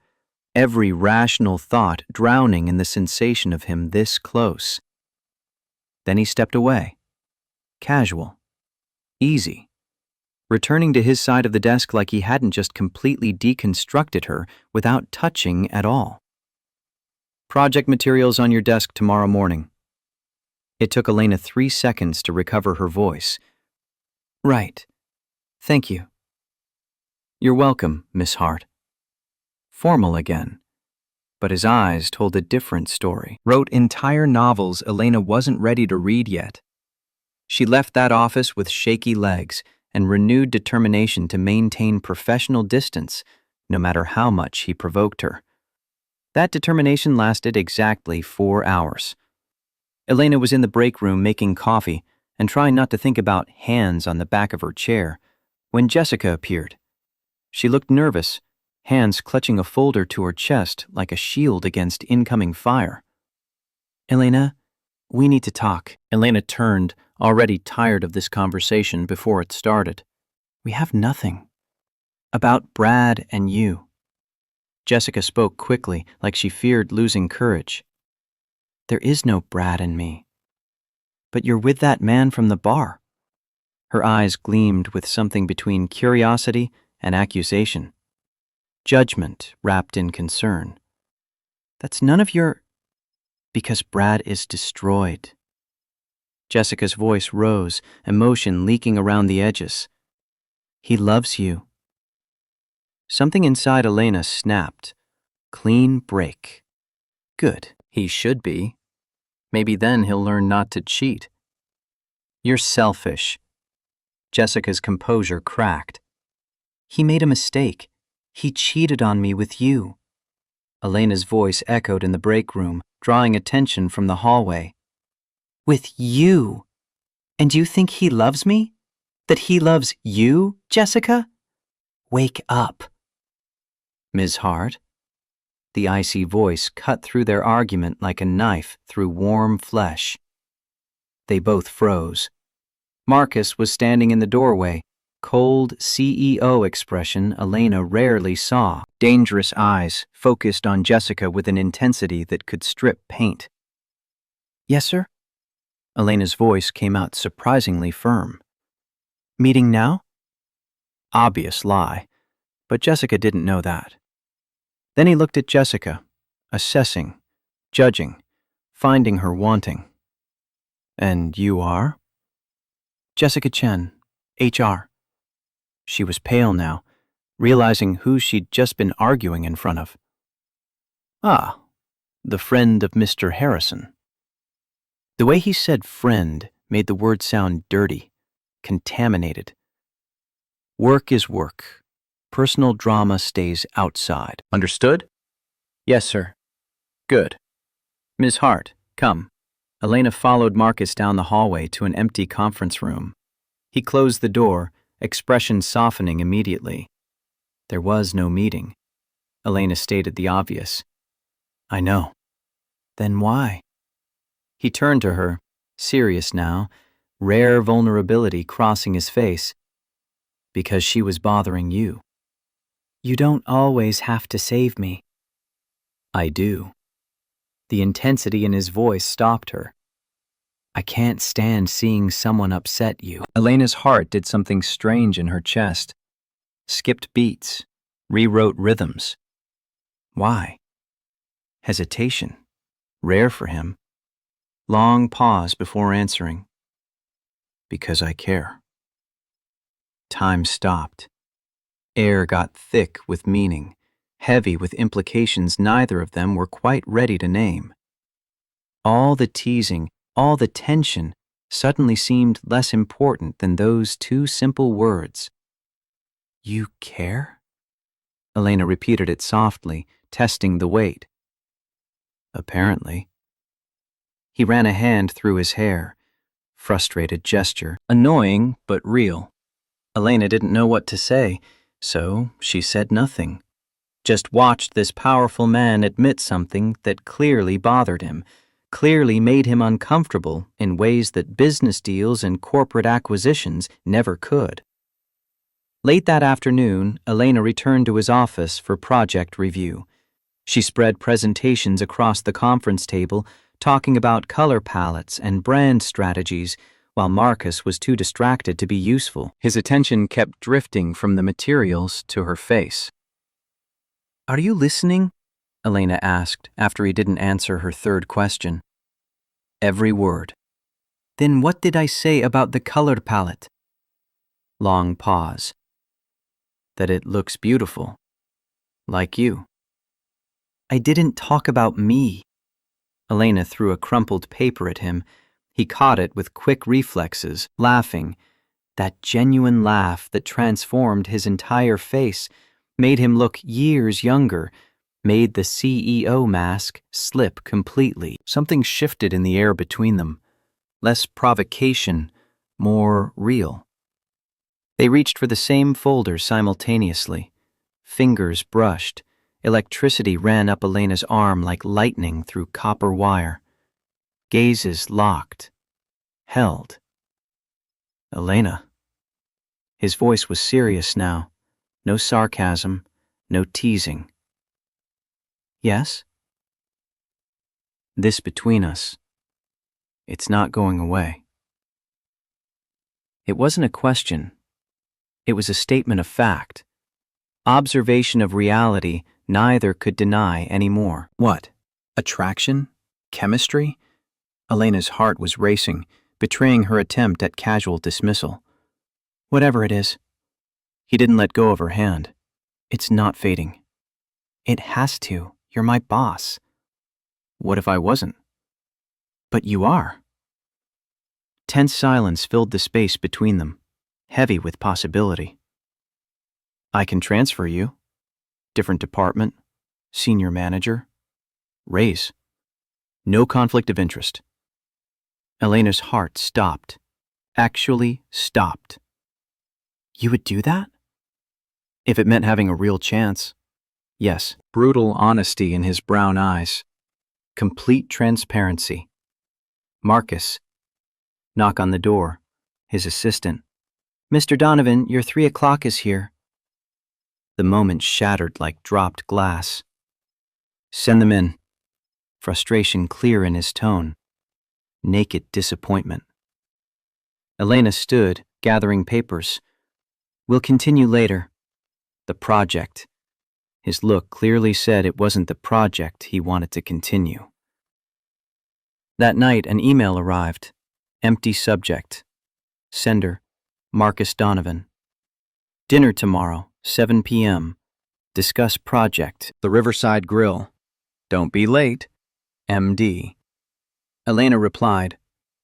every rational thought drowning in the sensation of him this close. Then he stepped away. Casual. Easy. Returning to his side of the desk like he hadn't just completely deconstructed her without touching at all. "Project materials on your desk tomorrow morning." It took Elena 3 seconds to recover her voice. "Right. Thank you." "You're welcome, Miss Hart." Formal again. But his eyes told a different story. Wrote entire novels Elena wasn't ready to read yet. She left that office with shaky legs and renewed determination to maintain professional distance, no matter how much he provoked her. That determination lasted exactly 4 hours. Elena was in the break room making coffee and trying not to think about hands on the back of her chair when Jessica appeared. She looked nervous, hands clutching a folder to her chest like a shield against incoming fire. Elena, we need to talk. Elena turned, already tired of this conversation before it started. We have nothing. About Brad and you. Jessica spoke quickly, like she feared losing courage. There is no Brad in me. But you're with that man from the bar. Her eyes gleamed with something between curiosity and accusation. Judgment wrapped in concern. That's none of your... Because Brad is destroyed. Jessica's voice rose, emotion leaking around the edges. He loves you. Something inside Elena snapped. Clean break. Good. He should be. Maybe then he'll learn not to cheat. You're selfish. Jessica's composure cracked. He made a mistake. He cheated on me with you. Elena's voice echoed in the break room, drawing attention from the hallway. With you? And you think he loves me? That he loves you, Jessica? Wake up. Ms. Hart? The icy voice cut through their argument like a knife through warm flesh. They both froze. Marcus was standing in the doorway, cold CEO expression Elena rarely saw, dangerous eyes focused on Jessica with an intensity that could strip paint. Yes, sir? Elena's voice came out surprisingly firm. Meeting now? Obvious lie, but Jessica didn't know that. Then he looked at Jessica, assessing, judging, finding her wanting. And you are? Jessica Chen, HR. She was pale now, realizing who she'd just been arguing in front of. Ah, the friend of Mr. Harrison. The way he said friend made the word sound dirty, contaminated. Work is work. Personal drama stays outside. Understood? Yes, sir. Good. Ms. Hart, come. Elena followed Marcus down the hallway to an empty conference room. He closed the door, expression softening immediately. There was no meeting. Elena stated the obvious. I know. Then why? He turned to her, serious now, rare vulnerability crossing his face. Because she was bothering you. You don't always have to save me. I do. The intensity in his voice stopped her. I can't stand seeing someone upset you. Elena's heart did something strange in her chest. Skipped beats, rewrote rhythms. Why? Hesitation, rare for him. Long pause before answering. Because I care. Time stopped. Air got thick with meaning, heavy with implications neither of them were quite ready to name. All the teasing, all the tension suddenly seemed less important than those two simple words. You care? Elena repeated it softly, testing the weight. Apparently. He ran a hand through his hair. Frustrated gesture, annoying but real. Elena didn't know what to say, so she said nothing. Just watched this powerful man admit something that clearly bothered him, clearly made him uncomfortable in ways that business deals and corporate acquisitions never could. Late that afternoon, Elena returned to his office for project review. She spread presentations across the conference table, talking about color palettes and brand strategies, while Marcus was too distracted to be useful. His attention kept drifting from the materials to her face. Are you listening? Elena asked after he didn't answer her third question. Every word. Then what did I say about the color palette? Long pause. That it looks beautiful. Like you. I didn't talk about me. Elena threw a crumpled paper at him. He caught it with quick reflexes, laughing. That genuine laugh that transformed his entire face, made him look years younger, made the CEO mask slip completely. Something shifted in the air between them. Less provocation, more real. They reached for the same folder simultaneously. Fingers brushed. Electricity ran up Elena's arm like lightning through copper wire. Gazes locked, held. Elena. His voice was serious now. No sarcasm, no teasing. Yes? This between us. It's not going away. It wasn't a question. It was a statement of fact. Observation of reality neither could deny anymore. What? Attraction? Chemistry? Elena's heart was racing, betraying her attempt at casual dismissal. Whatever it is. He didn't let go of her hand. It's not fading. It has to. You're my boss. What if I wasn't? But you are. Tense silence filled the space between them, heavy with possibility. I can transfer you. Different department, senior manager, raise. No conflict of interest. Elena's heart stopped. Actually stopped. You would do that? If it meant having a real chance. Yes. Brutal honesty in his brown eyes. Complete transparency. Marcus. Knock on the door. His assistant. Mr. Donovan, your 3 o'clock is here. The moment shattered like dropped glass. Send them in. Frustration clear in his tone. Naked disappointment. Elena stood, gathering papers. We'll continue later. The project. His look clearly said it wasn't the project he wanted to continue. That night, an email arrived. Empty subject. Sender, Marcus Donovan. Dinner tomorrow, 7 p.m. Discuss project, the Riverside Grill. Don't be late. MD. Elena replied,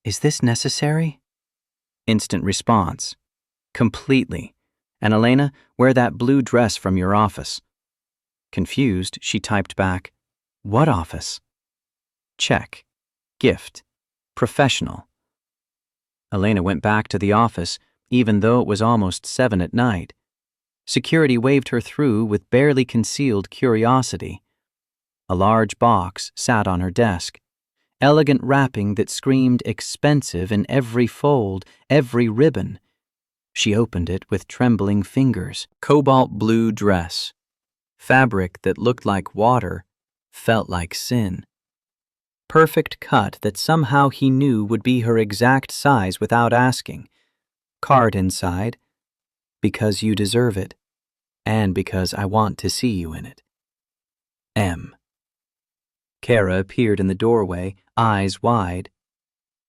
Is this necessary? Instant response. Completely. And Elena, wear that blue dress from your office. Confused, she typed back, What office? Check. Gift. Professional. Elena went back to the office, even though it was almost 7 at night. Security waved her through with barely concealed curiosity. A large box sat on her desk, elegant wrapping that screamed expensive in every fold, every ribbon. She opened it with trembling fingers. Cobalt blue dress. Fabric that looked like water, felt like sin. Perfect cut that somehow he knew would be her exact size without asking. Card inside, because you deserve it, and because I want to see you in it. M. Kara appeared in the doorway, eyes wide.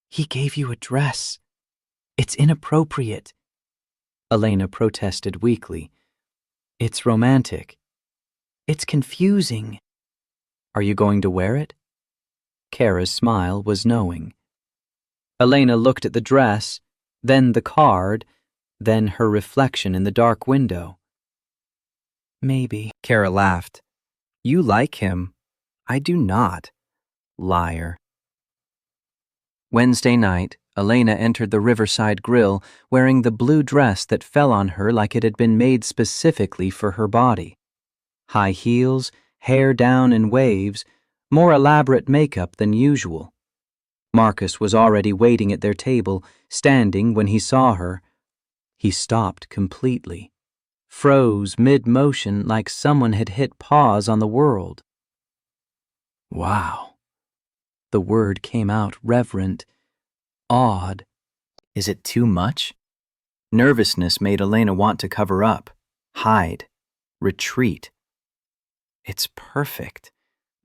He gave you a dress. It's inappropriate. Elena protested weakly. It's romantic. It's confusing. Are you going to wear it? Kara's smile was knowing. Elena looked at the dress, then the card, then her reflection in the dark window. Maybe. Kara laughed. You like him. I do not. Liar. Wednesday night, Elena entered the Riverside Grill wearing the blue dress that fell on her like it had been made specifically for her body. High heels, hair down in waves, more elaborate makeup than usual. Marcus was already waiting at their table, standing when he saw her. He stopped completely, froze mid-motion like someone had hit pause on the world. Wow. The word came out reverent, awed. Is it too much? Nervousness made Elena want to cover up, hide, retreat. It's perfect.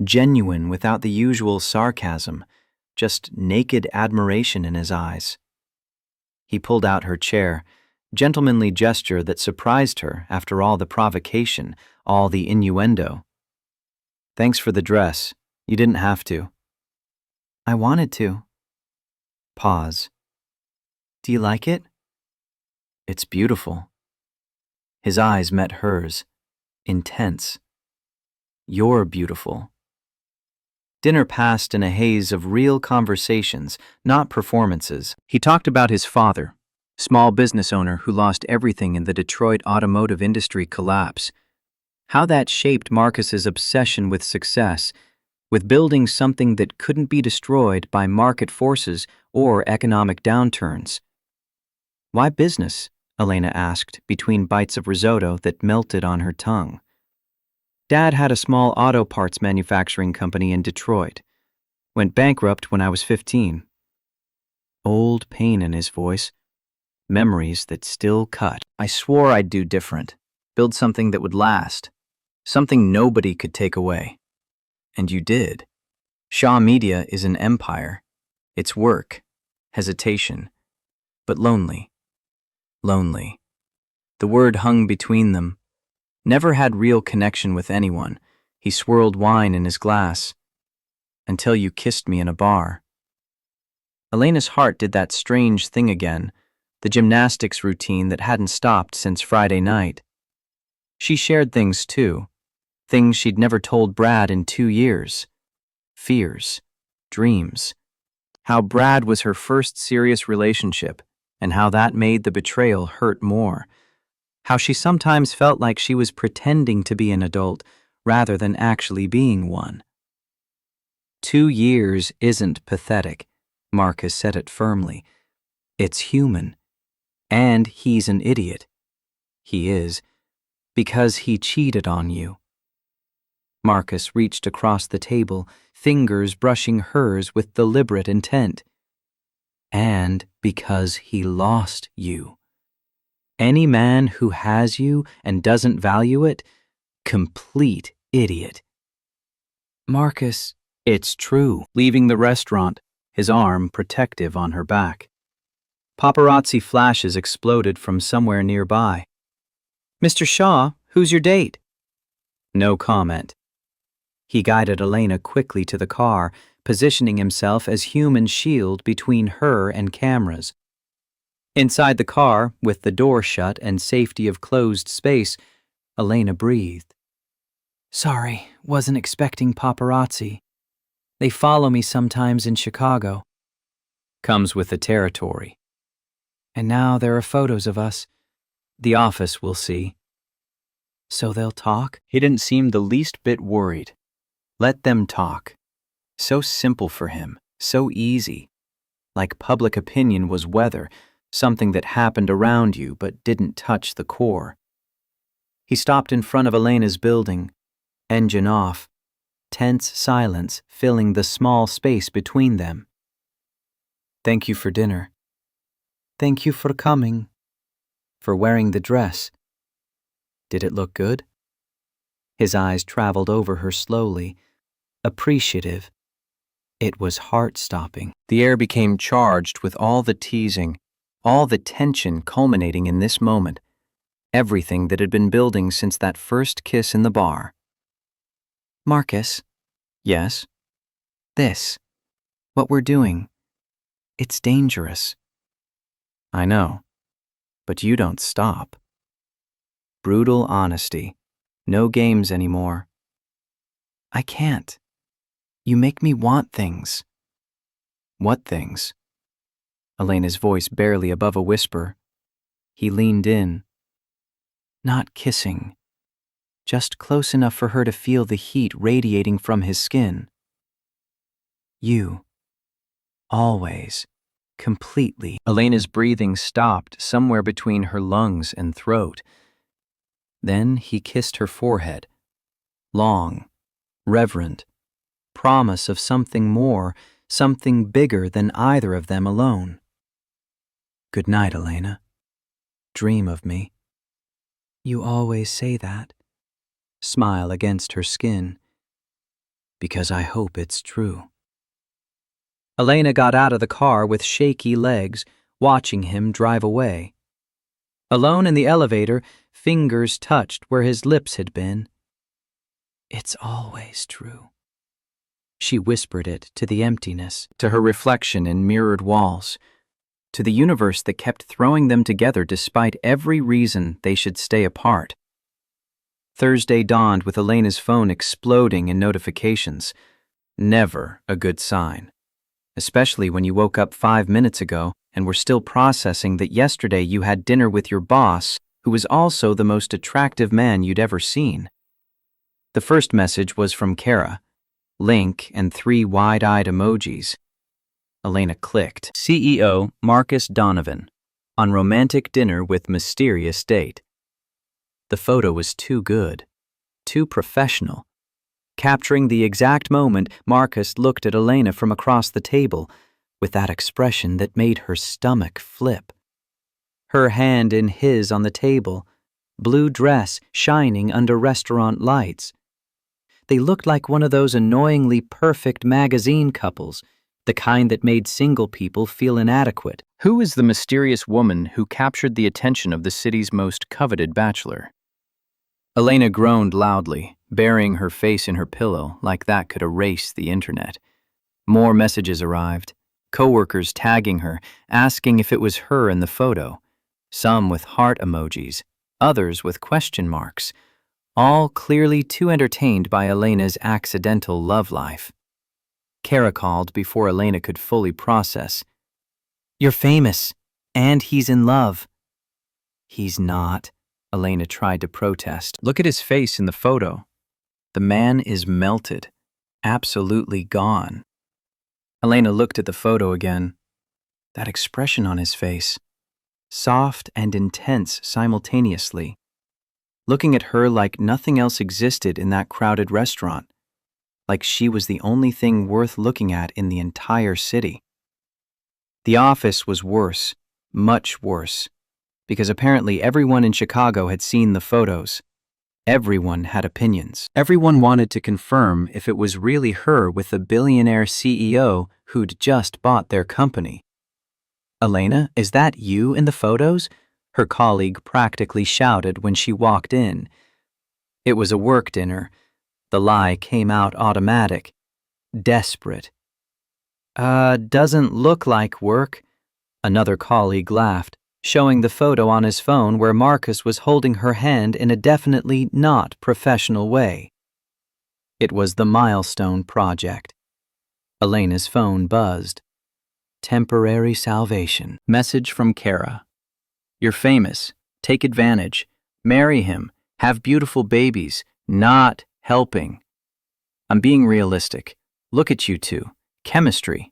Genuine without the usual sarcasm, just naked admiration in his eyes. He pulled out her chair, gentlemanly gesture that surprised her after all the provocation, all the innuendo. Thanks for the dress. You didn't have to. I wanted to. Pause. Do you like it? It's beautiful. His eyes met hers, intense. You're beautiful. Dinner passed in a haze of real conversations, not performances. He talked about his father, small business owner who lost everything in the Detroit automotive industry collapse, how that shaped Marcus's obsession with success, with building something that couldn't be destroyed by market forces or economic downturns. "Why business?" Elena asked between bites of risotto that melted on her tongue. "Dad had a small auto parts manufacturing company in Detroit. Went bankrupt when I was 15. Old pain in his voice. Memories that still cut. "I swore I'd do different. Build something that would last. Something nobody could take away. And you did. Shaw Media is an empire. It's work, hesitation, but lonely. Lonely." The word hung between them. Never had real connection with anyone. He swirled wine in his glass. "Until you kissed me in a bar." Elena's heart did that strange thing again, the gymnastics routine that hadn't stopped since Friday night. She shared things too, things she'd never told Brad in 2 years. Fears, dreams. How Brad was her first serious relationship, and how that made the betrayal hurt more. How she sometimes felt like she was pretending to be an adult rather than actually being one. 2 years isn't pathetic, Marcus said it firmly. It's human. And he's an idiot. He is, because he cheated on you. Marcus reached across the table, fingers brushing hers with deliberate intent. And because he lost you. Any man who has you and doesn't value it, complete idiot. Marcus, it's true. Leaving the restaurant, his arm protective on her back. Paparazzi flashes exploded from somewhere nearby. "Mr. Shaw, who's your date?" No comment. He guided Elena quickly to the car, positioning himself as human shield between her and cameras. Inside the car, with the door shut and safety of closed space, Elena breathed. "Sorry, wasn't expecting paparazzi. They follow me sometimes in Chicago." Comes with the territory. "And now there are photos of us. The office will see." "So they'll talk?" He didn't seem the least bit worried. Let them talk. So simple for him, so easy. Like public opinion was weather, something that happened around you but didn't touch the core. He stopped in front of Elena's building, engine off, tense silence filling the small space between them. "Thank you for dinner." "Thank you for coming." "For wearing the dress." "Did it look good?" His eyes traveled over her slowly, appreciative. It was heart-stopping. The air became charged with all the teasing, all the tension culminating in this moment, everything that had been building since that first kiss in the bar. "Marcus." "Yes?" "This. What we're doing. It's dangerous." "I know. But you don't stop." Brutal honesty. No games anymore. "I can't. You make me want things." "What things?" Elena's voice barely above a whisper. He leaned in. "Not kissing. Just close enough for her to feel the heat radiating from his skin. You. Always. Completely." Elena's breathing stopped somewhere between her lungs and throat. Then he kissed her forehead. Long, reverent, promise of something more, something bigger than either of them alone. "Good night, Elena. Dream of me." "You always say that." Smile against her skin. "Because I hope it's true." Elena got out of the car with shaky legs, watching him drive away. Alone in the elevator, fingers touched where his lips had been. "It's always true." She whispered it to the emptiness, to her reflection in mirrored walls, to the universe that kept throwing them together despite every reason they should stay apart. Thursday dawned with Elena's phone exploding in notifications. Never a good sign. Especially when you woke up 5 minutes ago and were still processing that yesterday you had dinner with your boss, who was also the most attractive man you'd ever seen. The first message was from Kara. link and 3 wide-eyed emojis. Elena clicked. CEO Marcus Donovan. On romantic dinner with mysterious date. The photo was too good, too professional. Capturing the exact moment, Marcus looked at Elena from across the table with that expression that made her stomach flip. Her hand in his on the table, blue dress shining under restaurant lights. They looked like one of those annoyingly perfect magazine couples, the kind that made single people feel inadequate. Who is the mysterious woman who captured the attention of the city's most coveted bachelor? Elena groaned loudly, burying her face in her pillow like that could erase the internet. More messages arrived, coworkers tagging her, asking if it was her in the photo, some with heart emojis, others with question marks, all clearly too entertained by Elena's accidental love life. Kara called before Elena could fully process. "You're famous, and he's in love." "He's not," Elena tried to protest. "Look at his face in the photo. The man is melted, absolutely gone." Elena looked at the photo again. That expression on his face, soft and intense simultaneously, looking at her like nothing else existed in that crowded restaurant, like she was the only thing worth looking at in the entire city. The office was worse, much worse, because apparently everyone in Chicago had seen the photos. Everyone had opinions. Everyone wanted to confirm if it was really her with the billionaire CEO who'd just bought their company. "Elena, is that you in the photos?" her colleague practically shouted when she walked in. It was a work dinner. The lie came out automatic, desperate. Doesn't look like work," another colleague laughed, showing the photo on his phone where Marcus was holding her hand in a definitely not professional way. It was the Milestone Project. Elena's phone buzzed. Temporary salvation. Message from Kara. "You're famous. Take advantage. Marry him. Have beautiful babies. Not helping. I'm being realistic. Look at you two. Chemistry."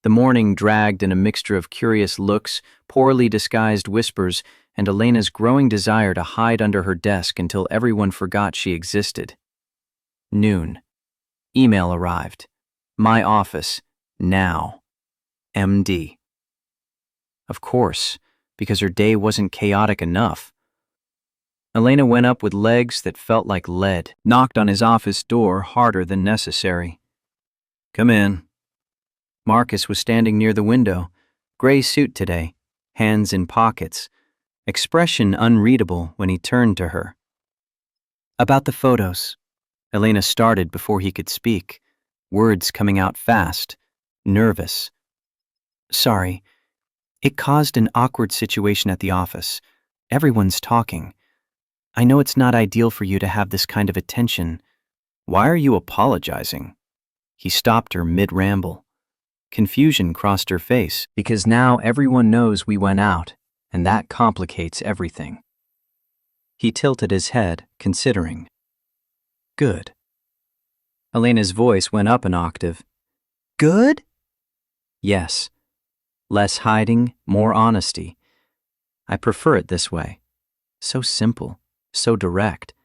The morning dragged in a mixture of curious looks, poorly disguised whispers, and Elena's growing desire to hide under her desk until everyone forgot she existed. Noon. Email arrived. "My office. Now. MD." Of course, because her day wasn't chaotic enough. Elena went up with legs that felt like lead, knocked on his office door harder than necessary. "Come in." Marcus was standing near the window, gray suit today, hands in pockets, expression unreadable when he turned to her. "About the photos." Elena started before he could speak, words coming out fast, nervous. "Sorry. It caused an awkward situation at the office. Everyone's talking. I know it's not ideal for you to have this kind of attention." "Why are you apologizing?" He stopped her mid-ramble. Confusion crossed her face, because now everyone knows we went out, and that complicates everything. He tilted his head, considering. "Good." Elena's voice went up an octave. "Good?" "Yes. Less hiding, more honesty. I prefer it this way. So simple, so direct,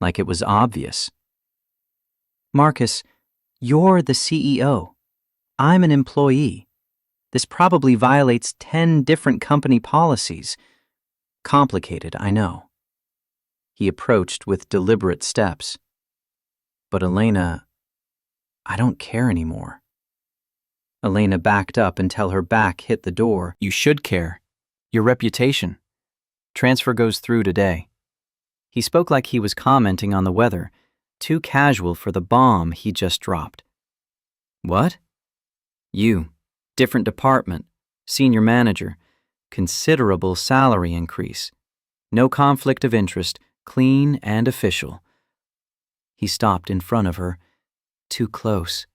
like it was obvious." "Marcus, you're the CEO. I'm an employee. This probably violates 10 different company policies. Complicated, I know." He approached with deliberate steps. "But Elena, I don't care anymore." Elena backed up until her back hit the door. "You should care. Your reputation. Transfer goes through today." He spoke like he was commenting on the weather, too casual for the bomb he just dropped. "What?" "You. Different department. Senior manager. Considerable salary increase. No conflict of interest. Clean and official." He stopped in front of her. Too close.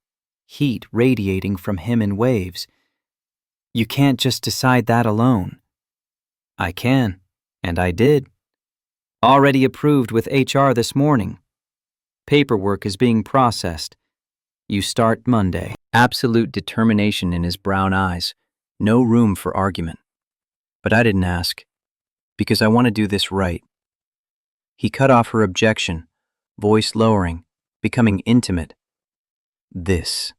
Heat radiating from him in waves. "You can't just decide that alone." "I can. And I did. Already approved with HR this morning. Paperwork is being processed. You start Monday. Absolute determination in his brown eyes. No room for argument. But I didn't ask, because I want to do this right. He cut off her objection, voice lowering, becoming intimate. This.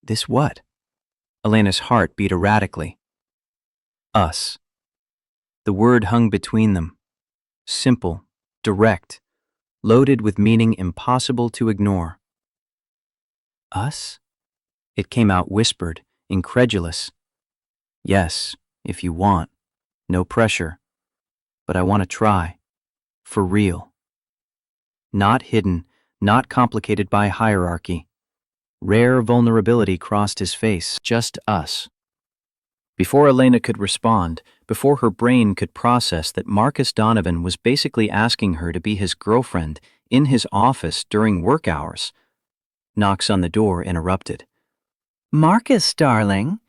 This what? Elena's heart beat erratically. Us. The word hung between them. Simple, direct, loaded with meaning impossible to ignore. Us? It came out whispered, incredulous. Yes, if you want. No pressure. But I want to try. For real. Not hidden, not complicated by hierarchy. Rare vulnerability crossed his face. Just us. Before Elena could respond, before her brain could process that Marcus Donovan was basically asking her to be his girlfriend in his office during work hours, knocks on the door interrupted. Marcus, darling.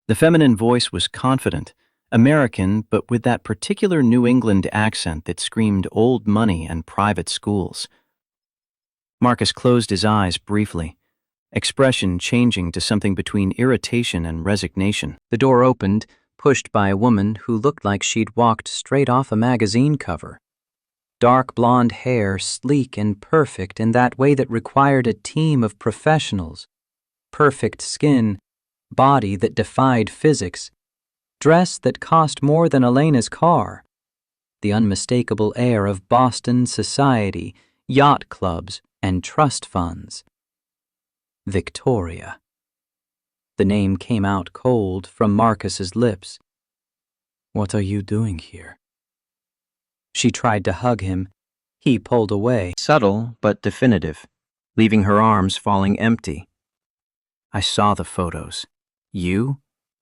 The feminine voice was confident, American, but with that particular New England accent that screamed old money and private schools. Marcus closed his eyes briefly, expression changing to something between irritation and resignation. The door opened, pushed by a woman who looked like she'd walked straight off a magazine cover. Dark blonde hair, sleek and perfect in that way that required a team of professionals. Perfect skin, body that defied physics, dress that cost more than Elena's car. The unmistakable air of Boston society, yacht clubs, and trust funds. Victoria. The name came out cold from Marcus's lips. What are you doing here? She tried to hug him. He pulled away, subtle but definitive, leaving her arms falling empty. I saw the photos. You?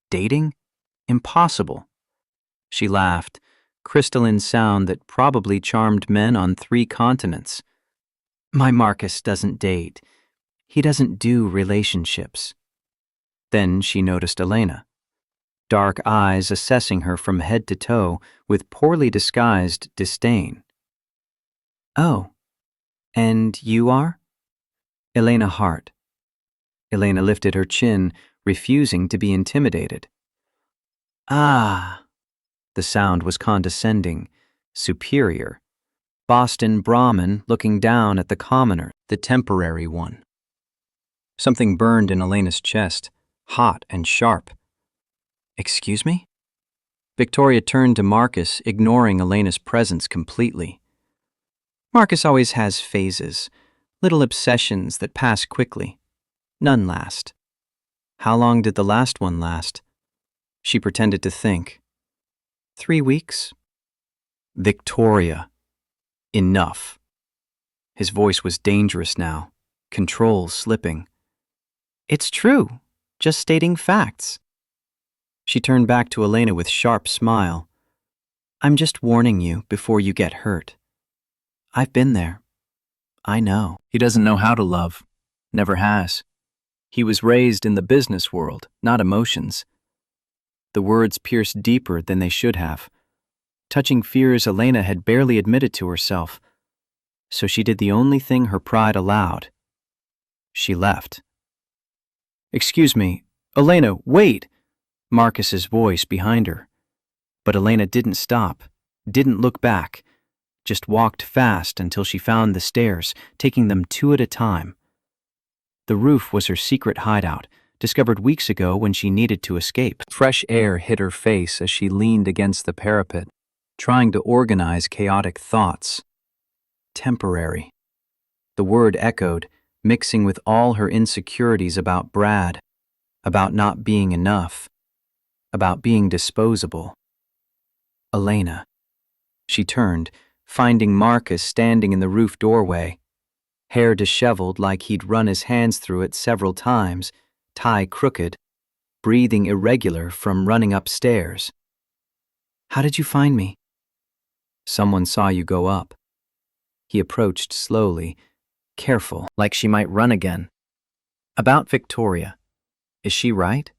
Dating? Impossible. She laughed, crystalline sound that probably charmed men on 3 continents. My Marcus doesn't date. He doesn't do relationships. Then she noticed Elena, dark eyes assessing her from head to toe with poorly disguised disdain. Oh, and you are? Elena Hart. Elena lifted her chin, refusing to be intimidated. Ah. The sound was condescending, superior. Boston Brahmin looking down at the commoner, the temporary one. Something burned in Elena's chest, hot and sharp. Excuse me? Victoria turned to Marcus, ignoring Elena's presence completely. Marcus always has phases, little obsessions that pass quickly. None last. How long did the last one last? She pretended to think. 3 weeks? Victoria. Enough. His voice was dangerous now, control slipping. It's true, just stating facts. She turned back to Elena with sharp smile. I'm just warning you before you get hurt. I've been there. I know. He doesn't know how to love. Never has. He was raised in the business world, not emotions. The words pierced deeper than they should have, touching fears Elena had barely admitted to herself. So she did the only thing her pride allowed. She left. Excuse me, Elena, wait! Marcus's voice behind her. But Elena didn't stop, didn't look back, just walked fast until she found the stairs, taking them 2 at a time. The roof was her secret hideout, discovered weeks ago when she needed to escape. Fresh air hit her face as she leaned against the parapet, trying to organize chaotic thoughts. Temporary. The word echoed, mixing with all her insecurities about Brad, about not being enough, about being disposable. Elena. She turned, finding Marcus standing in the roof doorway, hair disheveled like he'd run his hands through it several times, tie crooked, breathing irregular from running upstairs. How did you find me? Someone saw you go up. He approached slowly, careful, like she might run again. About Victoria. Is she right?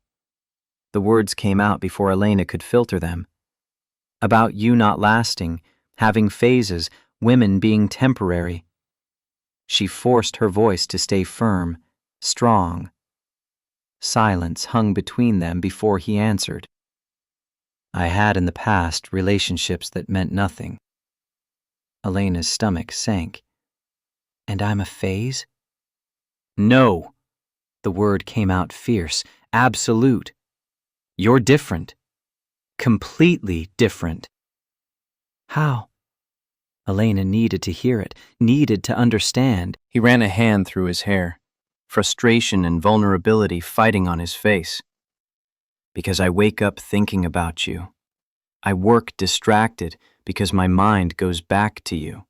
The words came out before Elena could filter them. About you not lasting, having phases, women being temporary. She forced her voice to stay firm, strong. Silence hung between them before he answered. I had in the past relationships that meant nothing. Elena's stomach sank. And I'm a phase? No. The word came out fierce, absolute. You're different. Completely different. How? Elena needed to hear it, needed to understand. He ran a hand through his hair, frustration and vulnerability fighting on his face. Because I wake up thinking about you. I work distracted because my mind goes back to you.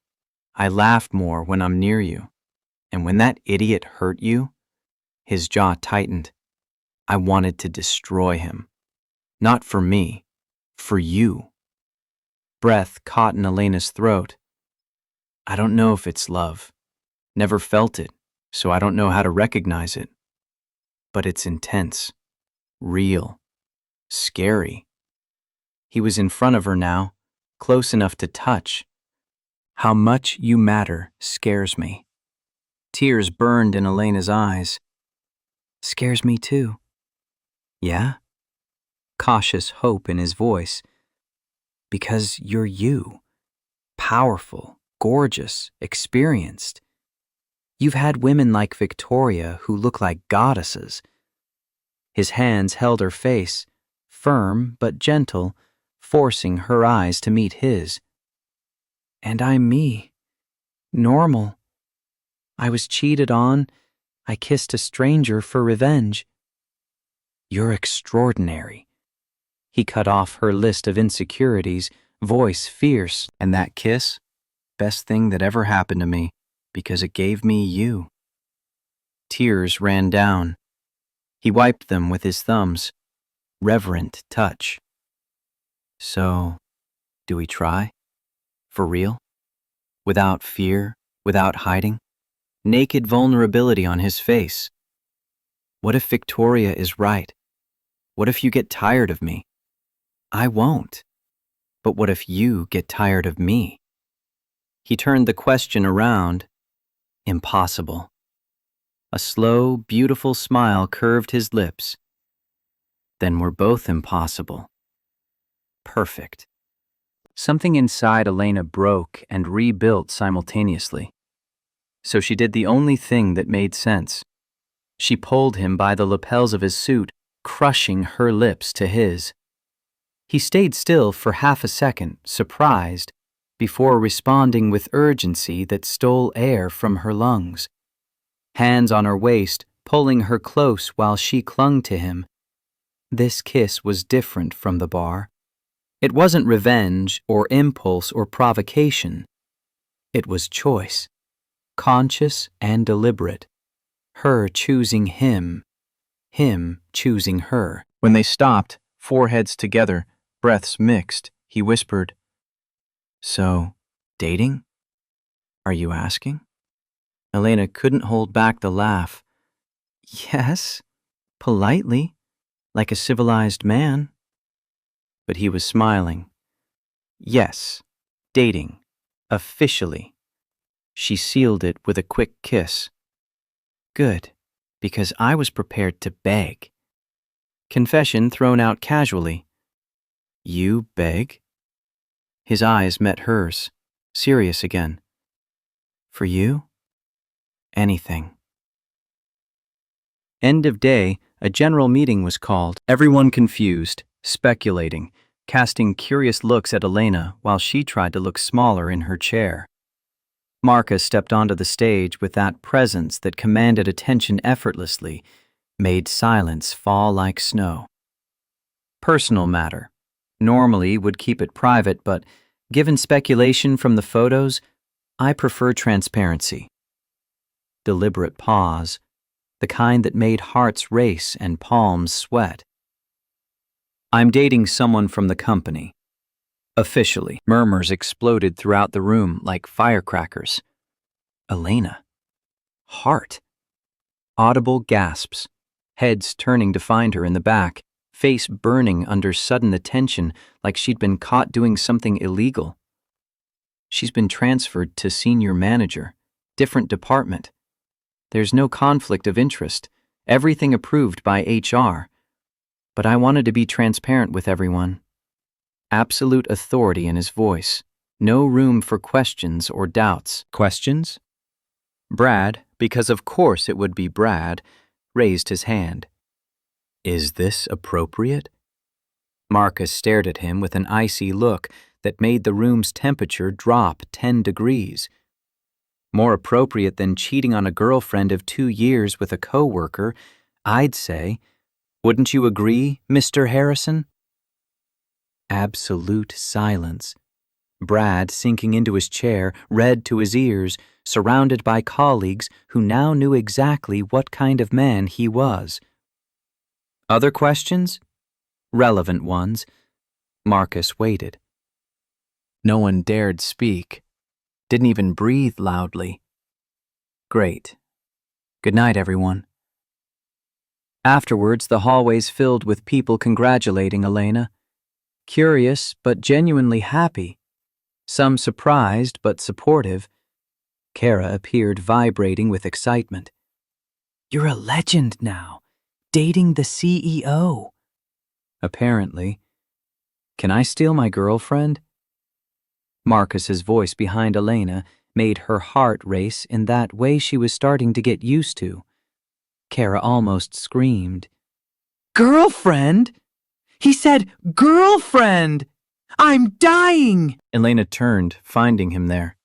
I laugh more when I'm near you. And when that idiot hurt you, his jaw tightened. I wanted to destroy him. Not for me, for you. Breath caught in Elena's throat. I don't know if it's love. Never felt it, so I don't know how to recognize it. But it's intense, real, scary. He was in front of her now, close enough to touch. How much you matter scares me. Tears burned in Elena's eyes. Scares me too. Yeah? Cautious hope in his voice. Because you're you. Powerful, gorgeous, experienced. You've had women like Victoria who look like goddesses. His hands held her face, firm but gentle, forcing her eyes to meet his. And I'm me. Normal. I was cheated on. I kissed a stranger for revenge. You're extraordinary. He cut off her list of insecurities, voice fierce. And that kiss? Best thing that ever happened to me, because it gave me you. Tears ran down. He wiped them with his thumbs. Reverent touch. So, do we try? For real? Without fear, without hiding? Naked vulnerability on his face. What if Victoria is right? What if you get tired of me? I won't. But what if you get tired of me? He turned the question around. Impossible. A slow, beautiful smile curved his lips. Then we're both impossible. Perfect. Something inside Elena broke and rebuilt simultaneously. So she did the only thing that made sense. She pulled him by the lapels of his suit, crushing her lips to his. He stayed still for half a second, surprised, before responding with urgency that stole air from her lungs. Hands on her waist, pulling her close while she clung to him. This kiss was different from the bar. It wasn't revenge or impulse or provocation. It was choice, conscious and deliberate. Her choosing him choosing her. When they stopped, foreheads together, breaths mixed, he whispered, So, dating? Are you asking? Elena couldn't hold back the laugh. Yes, politely, like a civilized man. But he was smiling. Yes, dating, officially. She sealed it with a quick kiss. Good, because I was prepared to beg. Confession thrown out casually. You beg? His eyes met hers, serious again. For you? Anything. End of day, a general meeting was called. Everyone confused, speculating, casting curious looks at Elena while she tried to look smaller in her chair. Marcus stepped onto the stage with that presence that commanded attention effortlessly, made silence fall like snow. Personal matter. Normally would keep it private, but given speculation from the photos, I prefer transparency. Deliberate pause, the kind that made hearts race and palms sweat. I'm dating someone from the company. Officially. Murmurs exploded throughout the room like firecrackers. Elena. Heart. Audible gasps, heads turning to find her in the back, face burning under sudden attention like she'd been caught doing something illegal. She's been transferred to senior manager, different department. There's no conflict of interest. Everything approved by HR. But I wanted to be transparent with everyone. Absolute authority in his voice. No room for questions or doubts. Questions? Brad, because of course it would be Brad, raised his hand. Is this appropriate? Marcus stared at him with an icy look that made the room's temperature drop 10 degrees. More appropriate than cheating on a girlfriend of 2 years with a coworker, I'd say. Wouldn't you agree, Mr. Harrison? Absolute silence. Brad, sinking into his chair, red to his ears, surrounded by colleagues who now knew exactly what kind of man he was. Other questions? Relevant ones. Marcus waited. No one dared speak. Didn't even breathe loudly. Great. Good night, everyone. Afterwards, the hallways filled with people congratulating Elena. Curious, but genuinely happy. Some surprised, but supportive. Kara appeared vibrating with excitement. You're a legend now, dating the CEO. Apparently. Can I steal my girlfriend? Marcus's voice behind Elena made her heart race in that way she was starting to get used to. Kara almost screamed. Girlfriend? He said girlfriend! I'm dying! Elena turned, finding him there.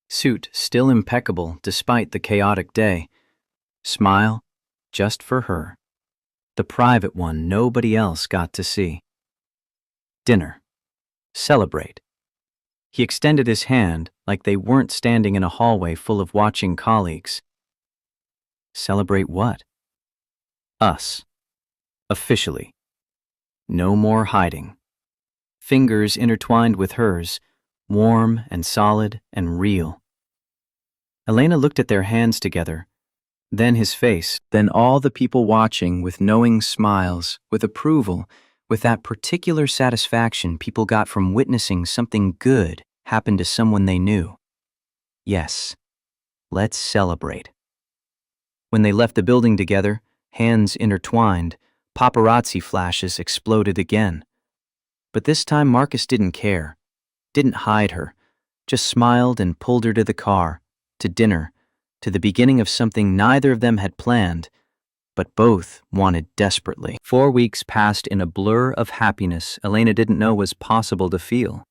Suit still impeccable despite the chaotic day. Smile, just for her. The private one nobody else got to see. Dinner. Celebrate. He extended his hand like they weren't standing in a hallway full of watching colleagues. Celebrate what? Us. Officially. No more hiding. Fingers intertwined with hers, warm and solid and real. Elena looked at their hands together, then his face, then all the people watching with knowing smiles, with approval, with that particular satisfaction people got from witnessing something good happen to someone they knew. Yes, let's celebrate. When they left the building together, hands intertwined, paparazzi flashes exploded again. But this time Marcus didn't care, didn't hide her, just smiled and pulled her to the car, to dinner, to the beginning of something neither of them had planned, but both wanted desperately. 4 weeks passed in a blur of happiness Elena didn't know was possible to feel.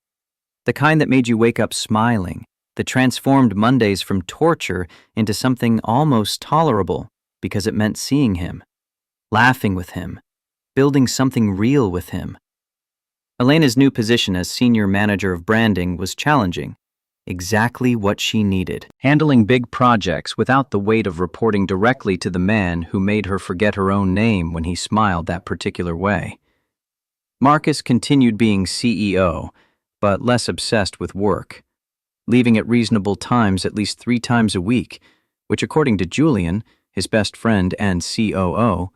The kind that made you wake up smiling, that transformed Mondays from torture into something almost tolerable because it meant seeing him, laughing with him, building something real with him. Elena's new position as senior manager of branding was challenging, exactly what she needed. Handling big projects without the weight of reporting directly to the man who made her forget her own name when he smiled that particular way. Marcus continued being CEO, but less obsessed with work, leaving at reasonable times at least 3 times a week, which according to Julian, his best friend and COO,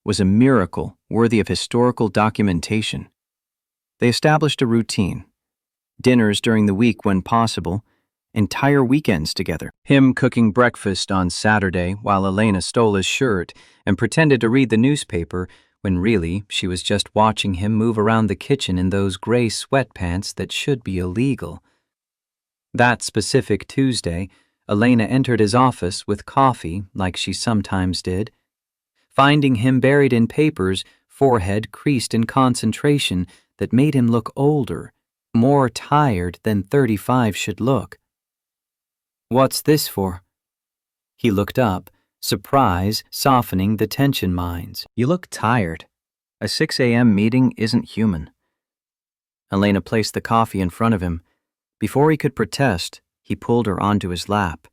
was a miracle worthy of historical documentation. They established a routine. Dinners during the week when possible, entire weekends together. Him cooking breakfast on Saturday while Elena stole his shirt and pretended to read the newspaper when really she was just watching him move around the kitchen in those gray sweatpants that should be illegal. That specific Tuesday, Elena entered his office with coffee like she sometimes did. Finding him buried in papers, forehead creased in concentration that made him look older, more tired than 35 should look. What's this for? He looked up, surprise softening the tension minds. You look tired. A 6 a.m. meeting isn't human. Elena placed the coffee in front of him. Before he could protest, he pulled her onto his lap.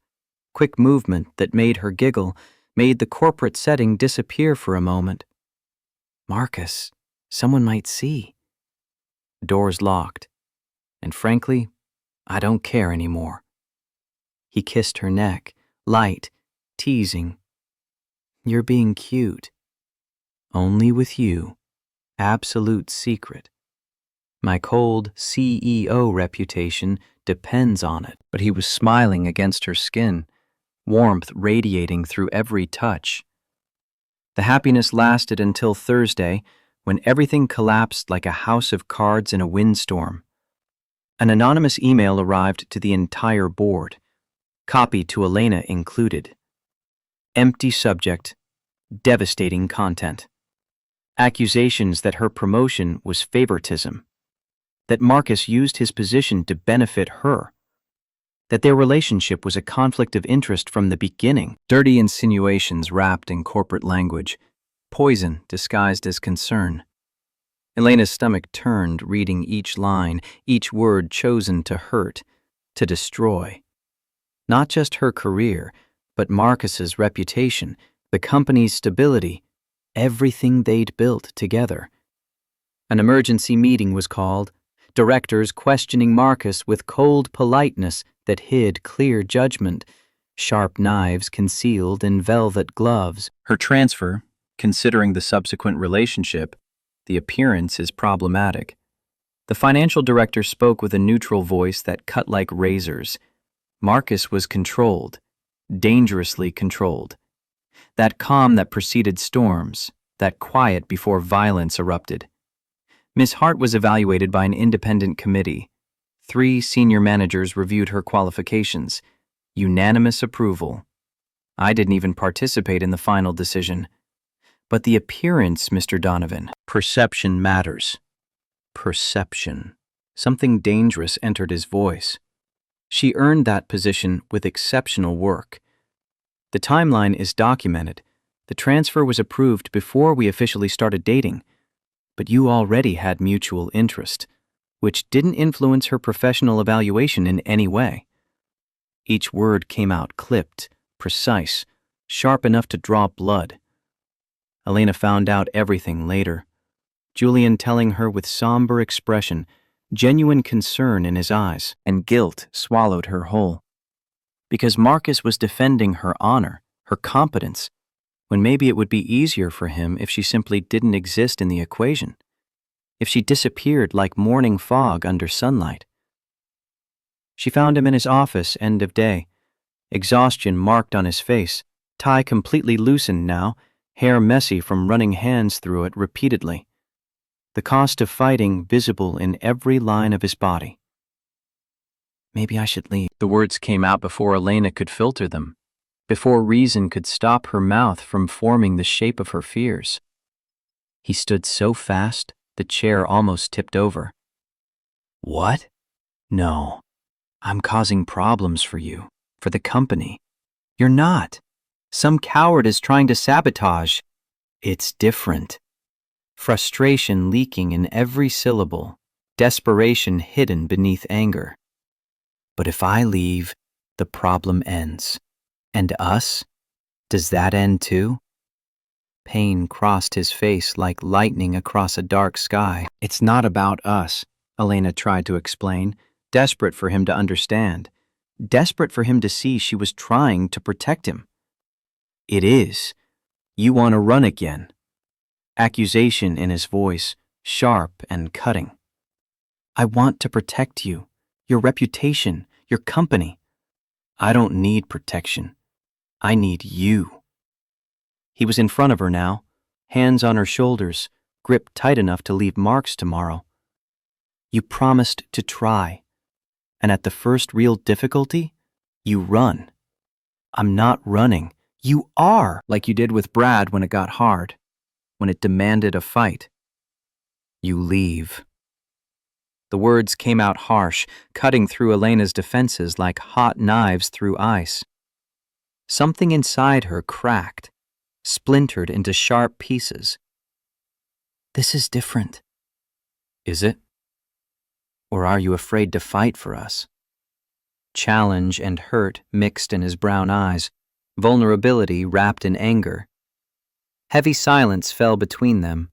Quick movement that made her giggle, made the corporate setting disappear for a moment. Marcus, someone might see. Doors locked. And frankly, I don't care anymore. He kissed her neck, light, teasing. You're being cute. Only with you. Absolute secret. My cold CEO reputation depends on it. But he was smiling against her skin, warmth radiating through every touch. The happiness lasted until Thursday, when everything collapsed like a house of cards in a windstorm. An anonymous email arrived to the entire board, copy to Elena included. Empty subject, devastating content. Accusations that her promotion was favoritism, that Marcus used his position to benefit her, that their relationship was a conflict of interest from the beginning. Dirty insinuations wrapped in corporate language, poison disguised as concern. Elena's stomach turned, reading each line, each word chosen to hurt, to destroy. Not just her career, but Marcus's reputation, the company's stability, everything they'd built together. An emergency meeting was called, directors questioning Marcus with cold politeness that hid clear judgment, sharp knives concealed in velvet gloves. Her transfer, considering the subsequent relationship, the appearance is problematic. The financial director spoke with a neutral voice that cut like razors. Marcus was controlled, dangerously controlled. That calm that preceded storms, that quiet before violence erupted. Miss Hart was evaluated by an independent committee. 3 senior managers reviewed her qualifications. Unanimous approval. I didn't even participate in the final decision. But the appearance, Mr. Donovan, perception matters. Perception. Something dangerous entered his voice. She earned that position with exceptional work. The timeline is documented. The transfer was approved before we officially started dating. But you already had mutual interest, which didn't influence her professional evaluation in any way. Each word came out clipped, precise, sharp enough to draw blood. Elena found out everything later. Julian telling her with somber expression, genuine concern in his eyes, and guilt swallowed her whole. Because Marcus was defending her honor, her competence, when maybe it would be easier for him if she simply didn't exist in the equation, if she disappeared like morning fog under sunlight. She found him in his office, end of day, exhaustion marked on his face, tie completely loosened now, hair messy from running hands through it repeatedly. The cost of fighting visible in every line of his body. Maybe I should leave. The words came out before Elena could filter them, before reason could stop her mouth from forming the shape of her fears. He stood so fast, the chair almost tipped over. What? No. I'm causing problems for you, for the company. You're not. Some coward is trying to sabotage. It's different. Frustration leaking in every syllable, desperation hidden beneath anger. But if I leave, the problem ends. And us? Does that end too? Pain crossed his face like lightning across a dark sky. It's not about us, Elena tried to explain, desperate for him to understand, desperate for him to see she was trying to protect him. It is. You want to run again. Accusation in his voice, sharp and cutting. I want to protect you, your reputation, your company. I don't need protection. I need you. He was in front of her now, hands on her shoulders, gripped tight enough to leave marks tomorrow. You promised to try, and at the first real difficulty, you run. I'm not running. You are, like you did with Brad when it got hard, when it demanded a fight. You leave. The words came out harsh, cutting through Elena's defenses like hot knives through ice. Something inside her cracked, splintered into sharp pieces. This is different. Is it? Or are you afraid to fight for us? Challenge and hurt mixed in his brown eyes, vulnerability wrapped in anger. Heavy silence fell between them,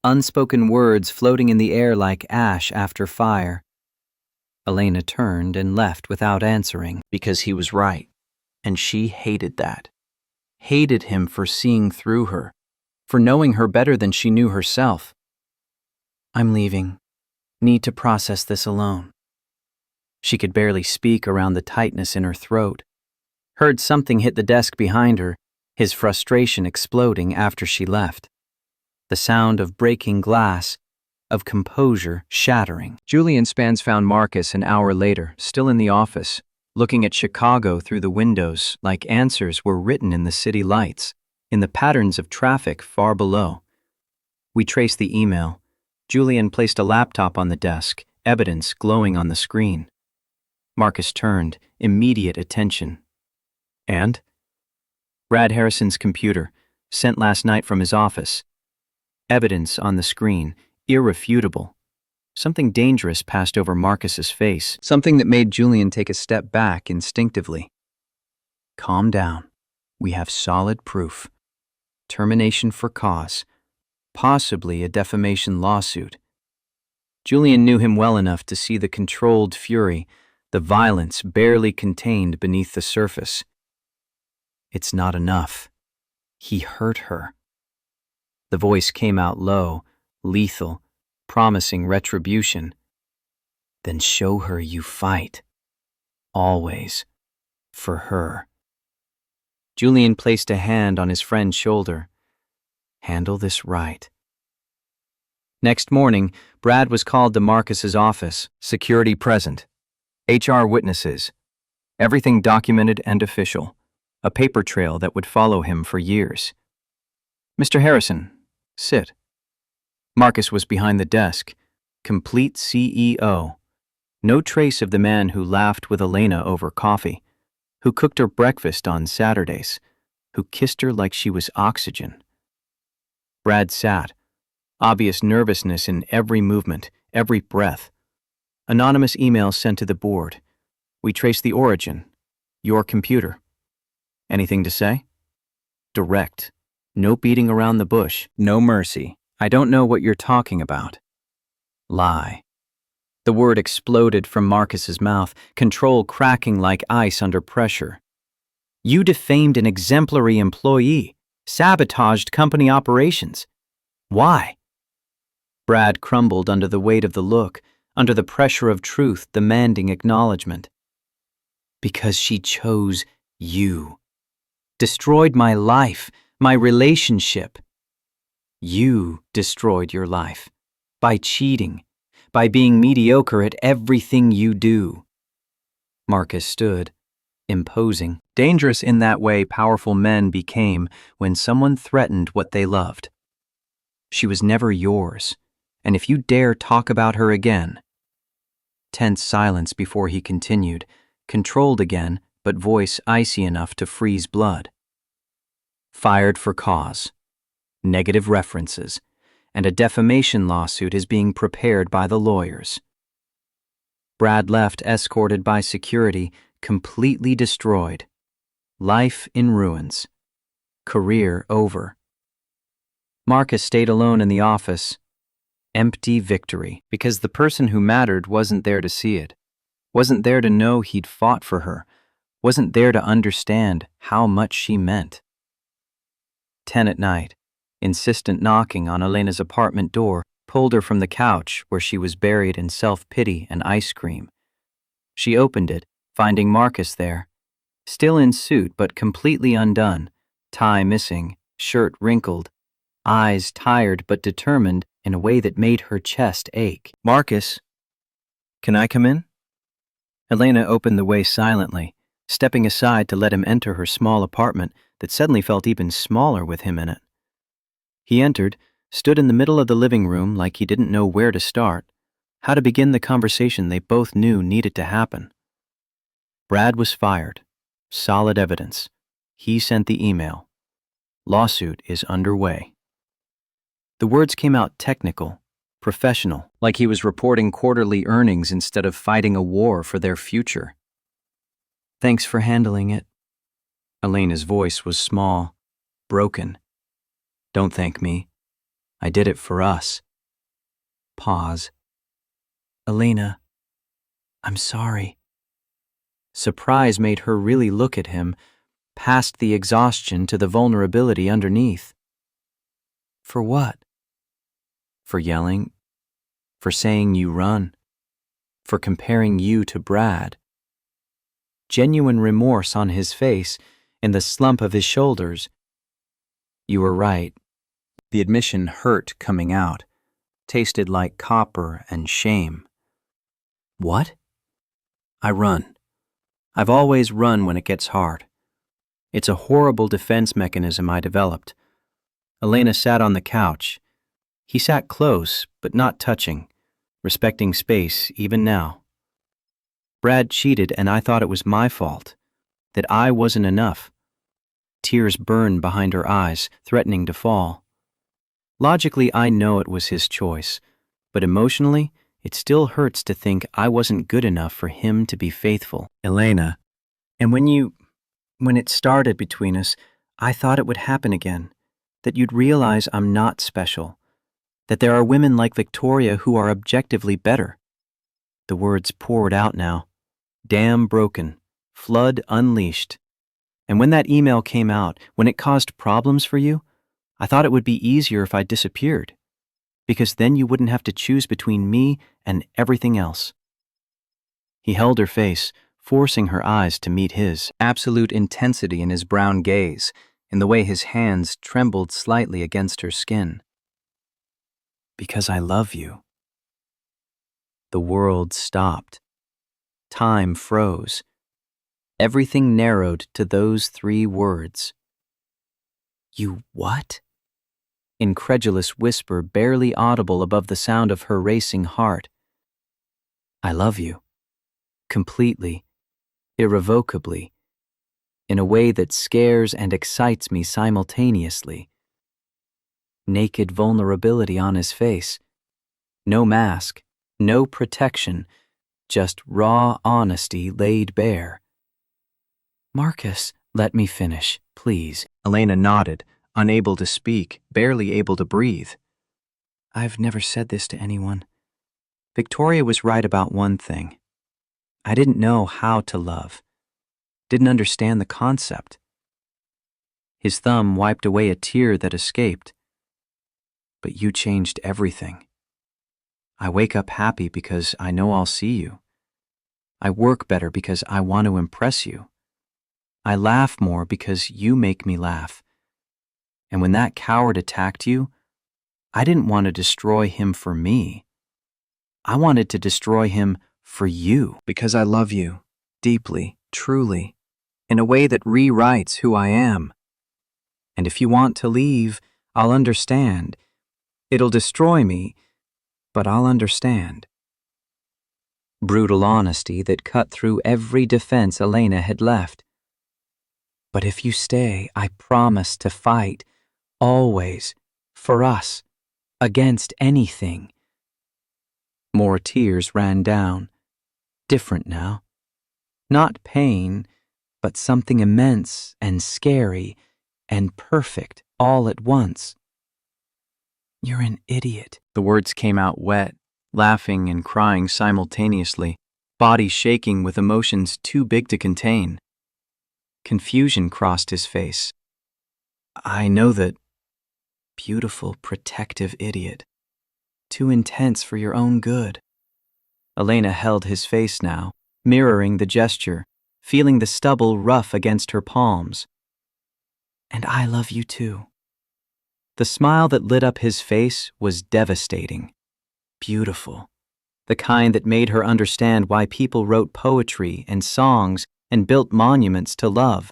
unspoken words floating in the air like ash after fire. Elena turned and left without answering because he was right, and she hated that. Hated him for seeing through her, for knowing her better than she knew herself. I'm leaving. Need to process this alone. She could barely speak around the tightness in her throat. heard something hit the desk behind her, his frustration exploding after she left. The sound of breaking glass, of composure shattering. Julian Spans found Marcus an hour later, still in the office, looking at Chicago through the windows like answers were written in the city lights, in the patterns of traffic far below. We traced the email. Julian placed a laptop on the desk, evidence glowing on the screen. Marcus turned, immediate attention. And? Brad Harrison's computer, sent last night from his office. Evidence on the screen, irrefutable. Something dangerous passed over Marcus's face, something that made Julian take a step back instinctively. Calm down. We have solid proof. Termination for cause. Possibly a defamation lawsuit. Julian knew him well enough to see the controlled fury, the violence barely contained beneath the surface. It's not enough. He hurt her. The voice came out low, lethal, promising retribution. Then show her you fight. Always. For her. Julian placed a hand on his friend's shoulder. Handle this right. Next morning, Brad was called to Marcus's office. Security present. HR witnesses. Everything documented and official. A paper trail that would follow him for years. Mr. Harrison, sit. Marcus was behind the desk, complete CEO. No trace of the man who laughed with Elena over coffee, who cooked her breakfast on Saturdays, who kissed her like she was oxygen. Brad sat, obvious nervousness in every movement, every breath. Anonymous emails sent to the board. We traced the origin. Your computer. Anything to say? Direct. No beating around the bush. No mercy. I don't know what you're talking about. Lie. The word exploded from Marcus's mouth, control cracking like ice under pressure. You defamed an exemplary employee, sabotaged company operations. Why? Brad crumbled under the weight of the look, under the pressure of truth demanding acknowledgement. Because she chose you. Destroyed my life, my relationship. You destroyed your life. By cheating. By being mediocre at everything you do. Marcus stood, imposing. Dangerous in that way powerful men became when someone threatened what they loved. She was never yours, and if you dare talk about her again. Tense silence before he continued, controlled again, but voice icy enough to freeze blood. Fired for cause. Negative references, and a defamation lawsuit is being prepared by the lawyers. Brad left escorted by security, completely destroyed. Life in ruins. Career over. Marcus stayed alone in the office. Empty victory, because the person who mattered wasn't there to see it, wasn't there to know he'd fought for her, wasn't there to understand how much she meant. 10 at night. Insistent knocking on Elena's apartment door pulled her from the couch where she was buried in self-pity and ice cream. She opened it, finding Marcus there, still in suit but completely undone, tie missing, shirt wrinkled, eyes tired but determined in a way that made her chest ache. Marcus, can I come in? Elena opened the way silently, stepping aside to let him enter her small apartment that suddenly felt even smaller with him in it. He entered, stood in the middle of the living room like he didn't know where to start, how to begin the conversation they both knew needed to happen. Brad was fired. Solid evidence. He sent the email. Lawsuit is underway. The words came out technical, professional, like he was reporting quarterly earnings instead of fighting a war for their future. Thanks for handling it. Elena's voice was small, broken. Don't thank me. I did it for us. Pause. Elena, I'm sorry. Surprise made her really look at him, past the exhaustion to the vulnerability underneath. For what? For yelling, for saying you run, for comparing you to Brad. genuine remorse on his face, in the slump of his shoulders. You were right. The admission hurt coming out, tasted like copper and shame. What? I run. I've always run when it gets hard. It's a horrible defense mechanism I developed. Elena sat on the couch. He sat close, but not touching, respecting space even now. Brad cheated and I thought it was my fault, that I wasn't enough. Tears burned behind her eyes, threatening to fall. Logically, I know it was his choice, but emotionally, it still hurts to think I wasn't good enough for him to be faithful. Elena, and when it started between us, I thought it would happen again, that you'd realize I'm not special, that there are women like Victoria who are objectively better. The words poured out now. Dam broken, flood unleashed. And when that email came out, when it caused problems for you, I thought it would be easier if I disappeared, because then you wouldn't have to choose between me and everything else. He held her face, forcing her eyes to meet his, absolute intensity in his brown gaze, in the way his hands trembled slightly against her skin. Because I love you. The world stopped. Time froze. Everything narrowed to those 3 words. You what? Incredulous whisper barely audible above the sound of her racing heart. I love you. Completely. Irrevocably. In a way that scares and excites me simultaneously. Naked vulnerability on his face. No mask, no protection, just raw honesty laid bare. Marcus, let me finish, please. Elena nodded, unable to speak, barely able to breathe. I've never said this to anyone. Victoria was right about one thing. I didn't know how to love. Didn't understand the concept. His thumb wiped away a tear that escaped. But you changed everything. I wake up happy because I know I'll see you. I work better because I want to impress you. I laugh more because you make me laugh. And when that coward attacked you, I didn't want to destroy him for me. I wanted to destroy him for you, because I love you, deeply, truly, in a way that rewrites who I am. And if you want to leave, I'll understand. It'll destroy me, but I'll understand. Brutal honesty that cut through every defense Elena had left. But if you stay, I promise to fight, always, for us, against anything. More tears ran down. Different now. Not pain, but something immense and scary and perfect all at once. You're an idiot. The words came out wet, laughing and crying simultaneously, body shaking with emotions too big to contain. Confusion crossed his face. I know that. Beautiful, protective idiot. Too intense for your own good. Elena held his face now, mirroring the gesture, feeling the stubble rough against her palms. And I love you too. The smile that lit up his face was devastating. Beautiful. The kind that made her understand why people wrote poetry and songs and built monuments to love.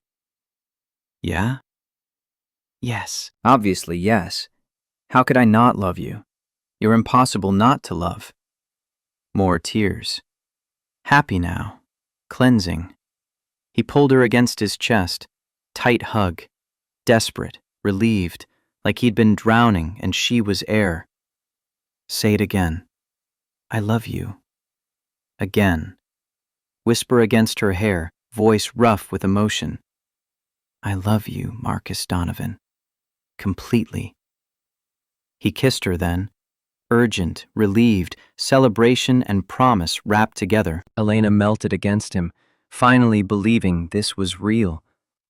Yeah? Yes. Obviously, yes. How could I not love you? You're impossible not to love. More tears. Happy now. Cleansing. He pulled her against his chest. Tight hug. Desperate. Relieved. Like he'd been drowning and she was air. Say it again. I love you. Again. Whisper against her hair, voice rough with emotion. I love you, Marcus Donovan. Completely. He kissed her then, urgent, relieved, celebration and promise wrapped together. Elena melted against him, finally believing this was real.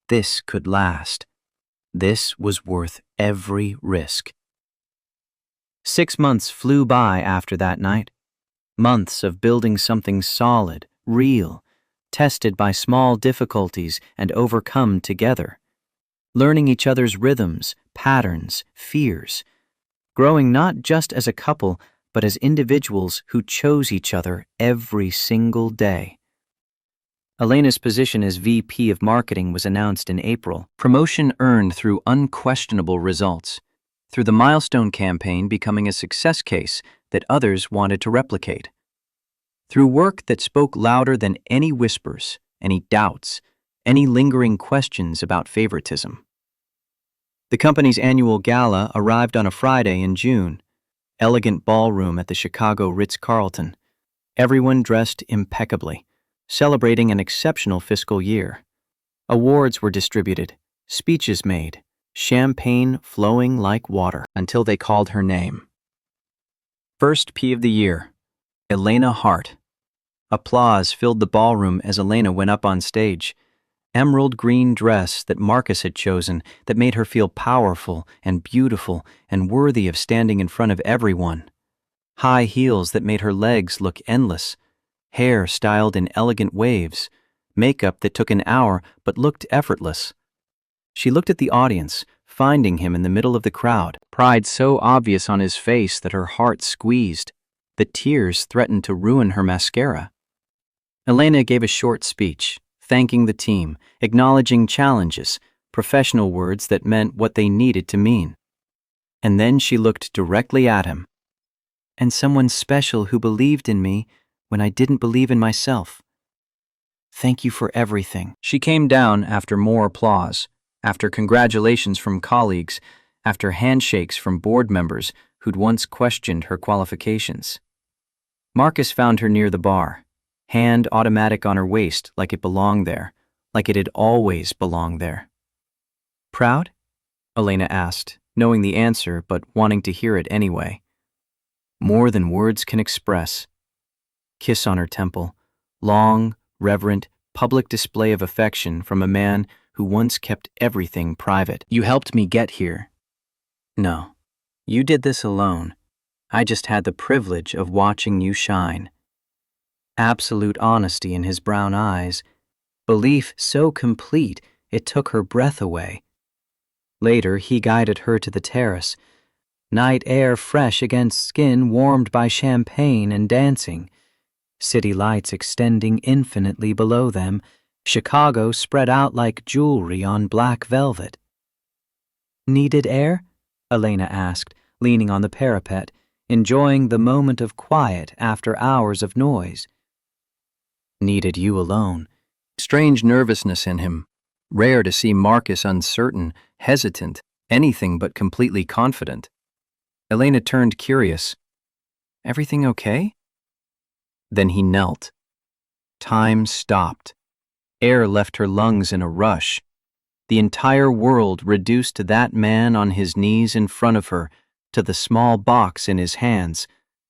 This could last. This was worth every risk. 6 months flew by after that night. Months of building something solid, real, tested by small difficulties and overcome together, learning each other's rhythms, patterns, fears, growing not just as a couple, but as individuals who chose each other every single day. Elena's position as VP of Marketing was announced in April. Promotion earned through unquestionable results, through the milestone campaign becoming a success case that others wanted to replicate, through work that spoke louder than any whispers, any doubts, any lingering questions about favoritism. The company's annual gala arrived on a Friday in June, elegant ballroom at the Chicago Ritz-Carlton, everyone dressed impeccably, celebrating an exceptional fiscal year. Awards were distributed, speeches made, champagne flowing like water, until they called her name. First P of the year, Elena Hart. Applause filled the ballroom as Elena went up on stage. Emerald green dress that Marcus had chosen that made her feel powerful and beautiful and worthy of standing in front of everyone. High heels that made her legs look endless. Hair styled in elegant waves. Makeup that took an hour but looked effortless. She looked at the audience, finding him in the middle of the crowd, pride so obvious on his face that her heart squeezed. The tears threatened to ruin her mascara. Elena gave a short speech, thanking the team, acknowledging challenges, professional words that meant what they needed to mean. And then she looked directly at him. And someone special who believed in me when I didn't believe in myself. Thank you for everything. She came down after more applause, after congratulations from colleagues, after handshakes from board members who'd once questioned her qualifications. Marcus found her near the bar, hand automatic on her waist like it belonged there, like it had always belonged there. Proud? Elena asked, knowing the answer but wanting to hear it anyway. More than words can express. Kiss on her temple, long, reverent, public display of affection from a man who once kept everything private. You helped me get here. No, you did this alone. I just had the privilege of watching you shine. Absolute honesty in his brown eyes, belief so complete it took her breath away. Later, he guided her to the terrace, night air fresh against skin warmed by champagne and dancing, city lights extending infinitely below them, Chicago spread out like jewelry on black velvet. Needed air? Elena asked, leaning on the parapet, enjoying the moment of quiet after hours of noise. Needed you alone. Strange nervousness in him. Rare to see Marcus uncertain, hesitant, anything but completely confident. Elena turned curious. Everything okay? Then he knelt. Time stopped. Air left her lungs in a rush. The entire world reduced to that man on his knees in front of her, to the small box in his hands,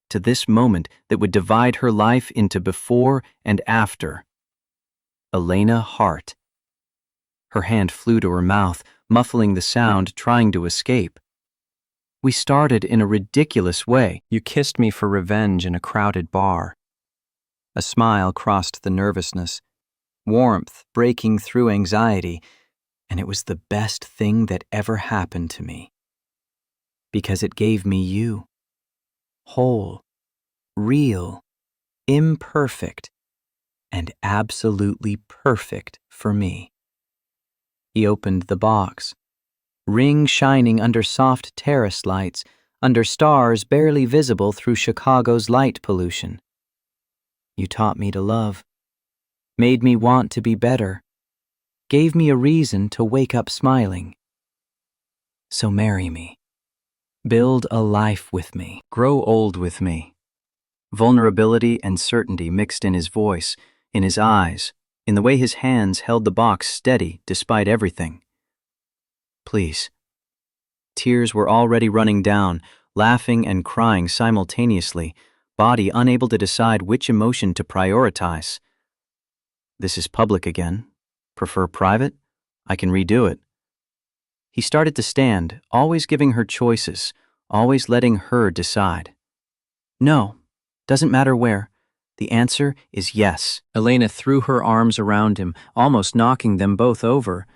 to this moment that would divide her life into before and after. Elena Hart. Her hand flew to her mouth, muffling the sound, trying to escape. We started in a ridiculous way. You kissed me for revenge in a crowded bar. A smile crossed the nervousness, warmth breaking through anxiety, and it was the best thing that ever happened to me. Because it gave me you. Whole, real, imperfect, and absolutely perfect for me. He opened the box. Ring shining under soft terrace lights, under stars barely visible through Chicago's light pollution. You taught me to love, made me want to be better, gave me a reason to wake up smiling. So marry me. Build a life with me. Grow old with me. Vulnerability and certainty mixed in his voice, in his eyes, in the way his hands held the box steady despite everything. Please. Tears were already running down, laughing and crying simultaneously, body unable to decide which emotion to prioritize. This is public again. Prefer private? I can redo it. He started to stand, always giving her choices, always letting her decide. No, doesn't matter where. The answer is yes. Elena threw her arms around him, almost knocking them both over.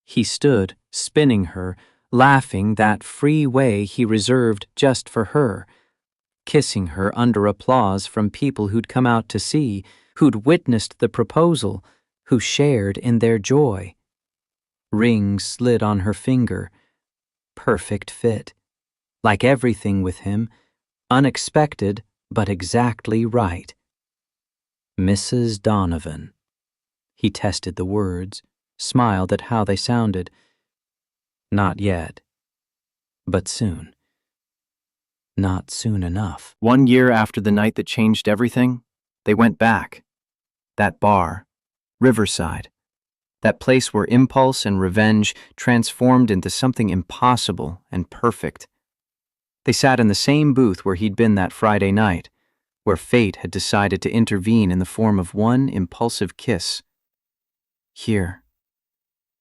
He stood, spinning her, laughing that free way he reserved just for her, kissing her under applause from people who'd come out to see, who'd witnessed the proposal, who shared in their joy. Ring slid on her finger. Perfect fit. Like everything with him, unexpected but exactly right. Mrs. Donovan. He tested the words, smiled at how they sounded. Not yet. But soon. Not soon enough. 1 year after the night that changed everything, they went back. That bar, Riverside. That place where impulse and revenge transformed into something impossible and perfect. They sat in the same booth where he'd been that Friday night, where fate had decided to intervene in the form of one impulsive kiss. Here.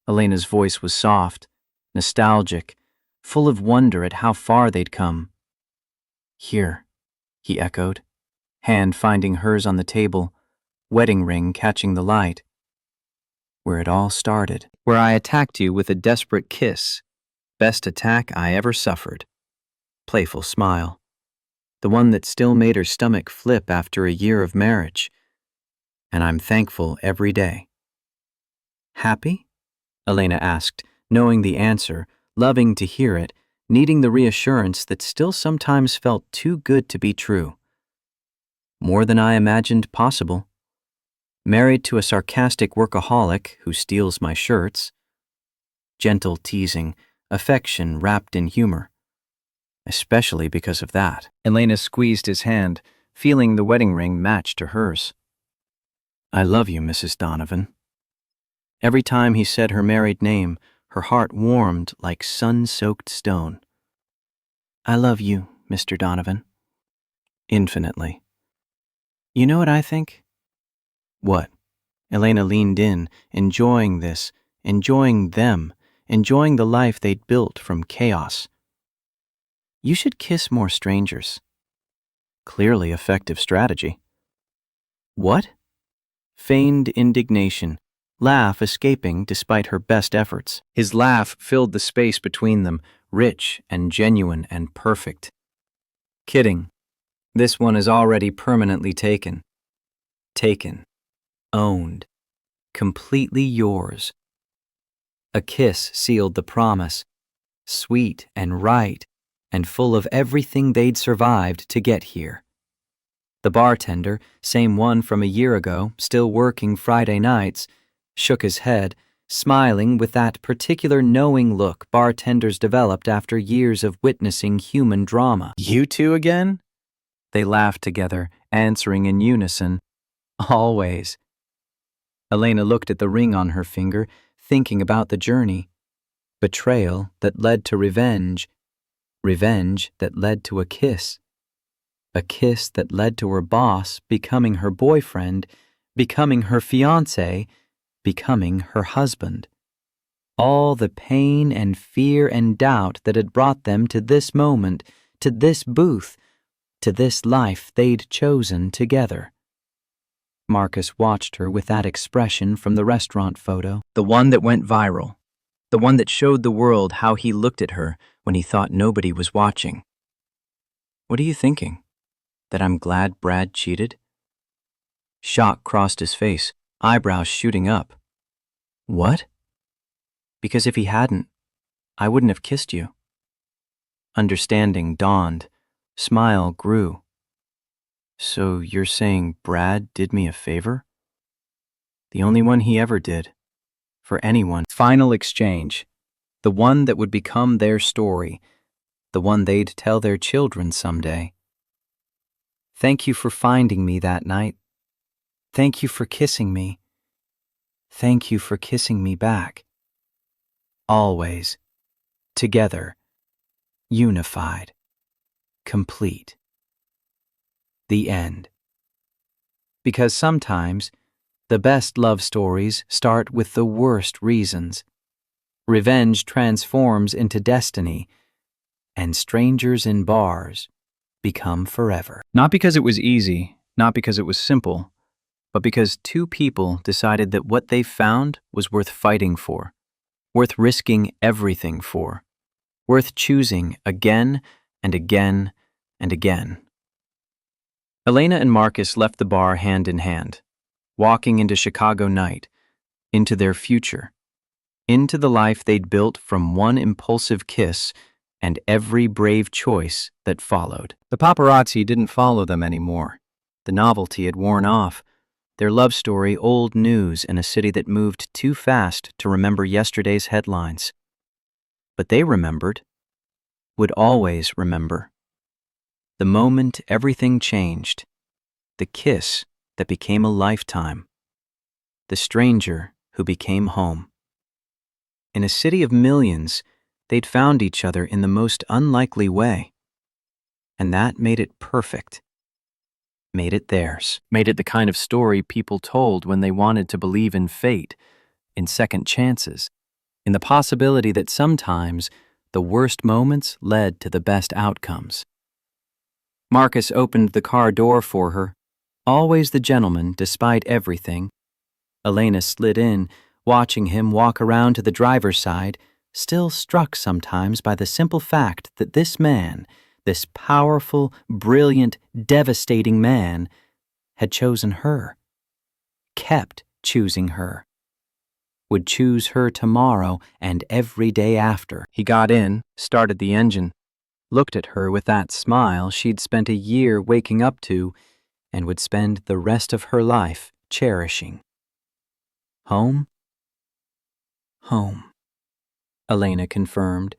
Elena's voice was soft, nostalgic, full of wonder at how far they'd come. Here, he echoed, hand finding hers on the table, wedding ring catching the light. Where it all started. Where I attacked you with a desperate kiss. Best attack I ever suffered. Playful smile. The one that still made her stomach flip after a year of marriage. And I'm thankful every day. Happy? Elena asked, knowing the answer, loving to hear it, needing the reassurance that still sometimes felt too good to be true. More than I imagined possible. Married to a sarcastic workaholic who steals my shirts. Gentle teasing, affection wrapped in humor. Especially because of that. Elena squeezed his hand, feeling the wedding ring match to hers. I love you, Mrs. Donovan. Every time he said her married name, her heart warmed like sun-soaked stone. I love you, Mr. Donovan. Infinitely. You know what I think? What? Elena leaned in, enjoying this, enjoying them, enjoying the life they'd built from chaos. You should kiss more strangers. Clearly effective strategy. What? Feigned indignation, laugh escaping despite her best efforts. His laugh filled the space between them, rich and genuine and perfect. Kidding. This one is already permanently taken. Taken. Owned. Completely yours. A kiss sealed the promise, sweet and right, and full of everything they'd survived to get here. The bartender, same one from a year ago, still working Friday nights, shook his head, smiling with that particular knowing look bartenders developed after years of witnessing human drama. You two again? They laughed together, answering in unison, always. Elena looked at the ring on her finger, thinking about the journey. Betrayal that led to revenge. Revenge that led to a kiss that led to her boss becoming her boyfriend, becoming her fiancé, becoming her husband. All the pain and fear and doubt that had brought them to this moment, to this booth, to this life they'd chosen together. Marcus watched her with that expression from the restaurant photo, the one that went viral, the one that showed the world how he looked at her when he thought nobody was watching. What are you thinking? That I'm glad Brad cheated? Shock crossed his face, eyebrows shooting up. What? Because if he hadn't, I wouldn't have kissed you. Understanding dawned, smile grew. So you're saying Brad did me a favor? The only one he ever did. For anyone. Final exchange. The one that would become their story. The one they'd tell their children someday. Thank you for finding me that night. Thank you for kissing me. Thank you for kissing me back. Always. Together. Unified. Complete. The end. Because sometimes, the best love stories start with the worst reasons. Revenge transforms into destiny, and strangers in bars become forever. Not because it was easy, Not because it was simple, but because two people decided that what they found was worth fighting for, worth risking everything for, worth choosing again and again and again. Elena and Marcus left the bar hand in hand, walking into Chicago night, into their future, into the life they'd built from one impulsive kiss and every brave choice that followed. The paparazzi didn't follow them anymore. The novelty had worn off, their love story old news in a city that moved too fast to remember yesterday's headlines. But they remembered, would always remember. The moment everything changed, the kiss that became a lifetime, the stranger who became home. In a city of millions, they'd found each other in the most unlikely way. And that made it perfect. Made it theirs. Made it the kind of story people told when they wanted to believe in fate, in second chances, in the possibility that sometimes the worst moments led to the best outcomes. Marcus opened the car door for her, always the gentleman despite everything. Elena slid in, watching him walk around to the driver's side, still struck sometimes by the simple fact that this man, this powerful, brilliant, devastating man, had chosen her, kept choosing her, would choose her tomorrow and every day after. He got in, started the engine, looked at her with that smile she'd spent a year waking up to and would spend the rest of her life cherishing. Home? Home, Elena confirmed,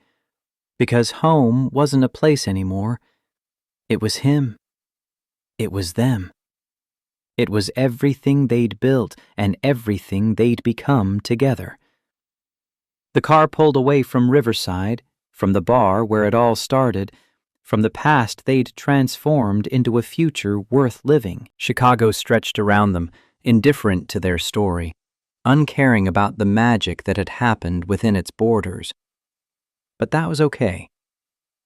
because home wasn't a place anymore. It was him. It was them. It was everything they'd built and everything they'd become together. The car pulled away from Riverside, from the bar where it all started, from the past they'd transformed into a future worth living. Chicago stretched around them, indifferent to their story, uncaring about the magic that had happened within its borders. But that was okay.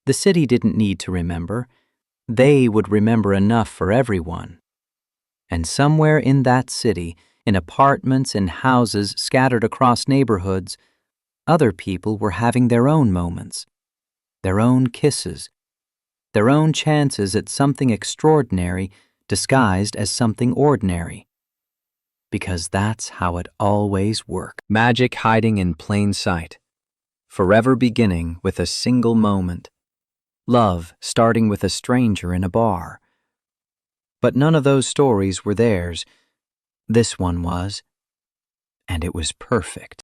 The city didn't need to remember. They would remember enough for everyone. And somewhere in that city, in apartments and houses scattered across neighborhoods, other people were having their own moments, their own kisses, their own chances at something extraordinary disguised as something ordinary. Because that's how it always worked. Magic hiding in plain sight. Forever beginning with a single moment. Love starting with a stranger in a bar. But none of those stories were theirs. This one was. And it was perfect.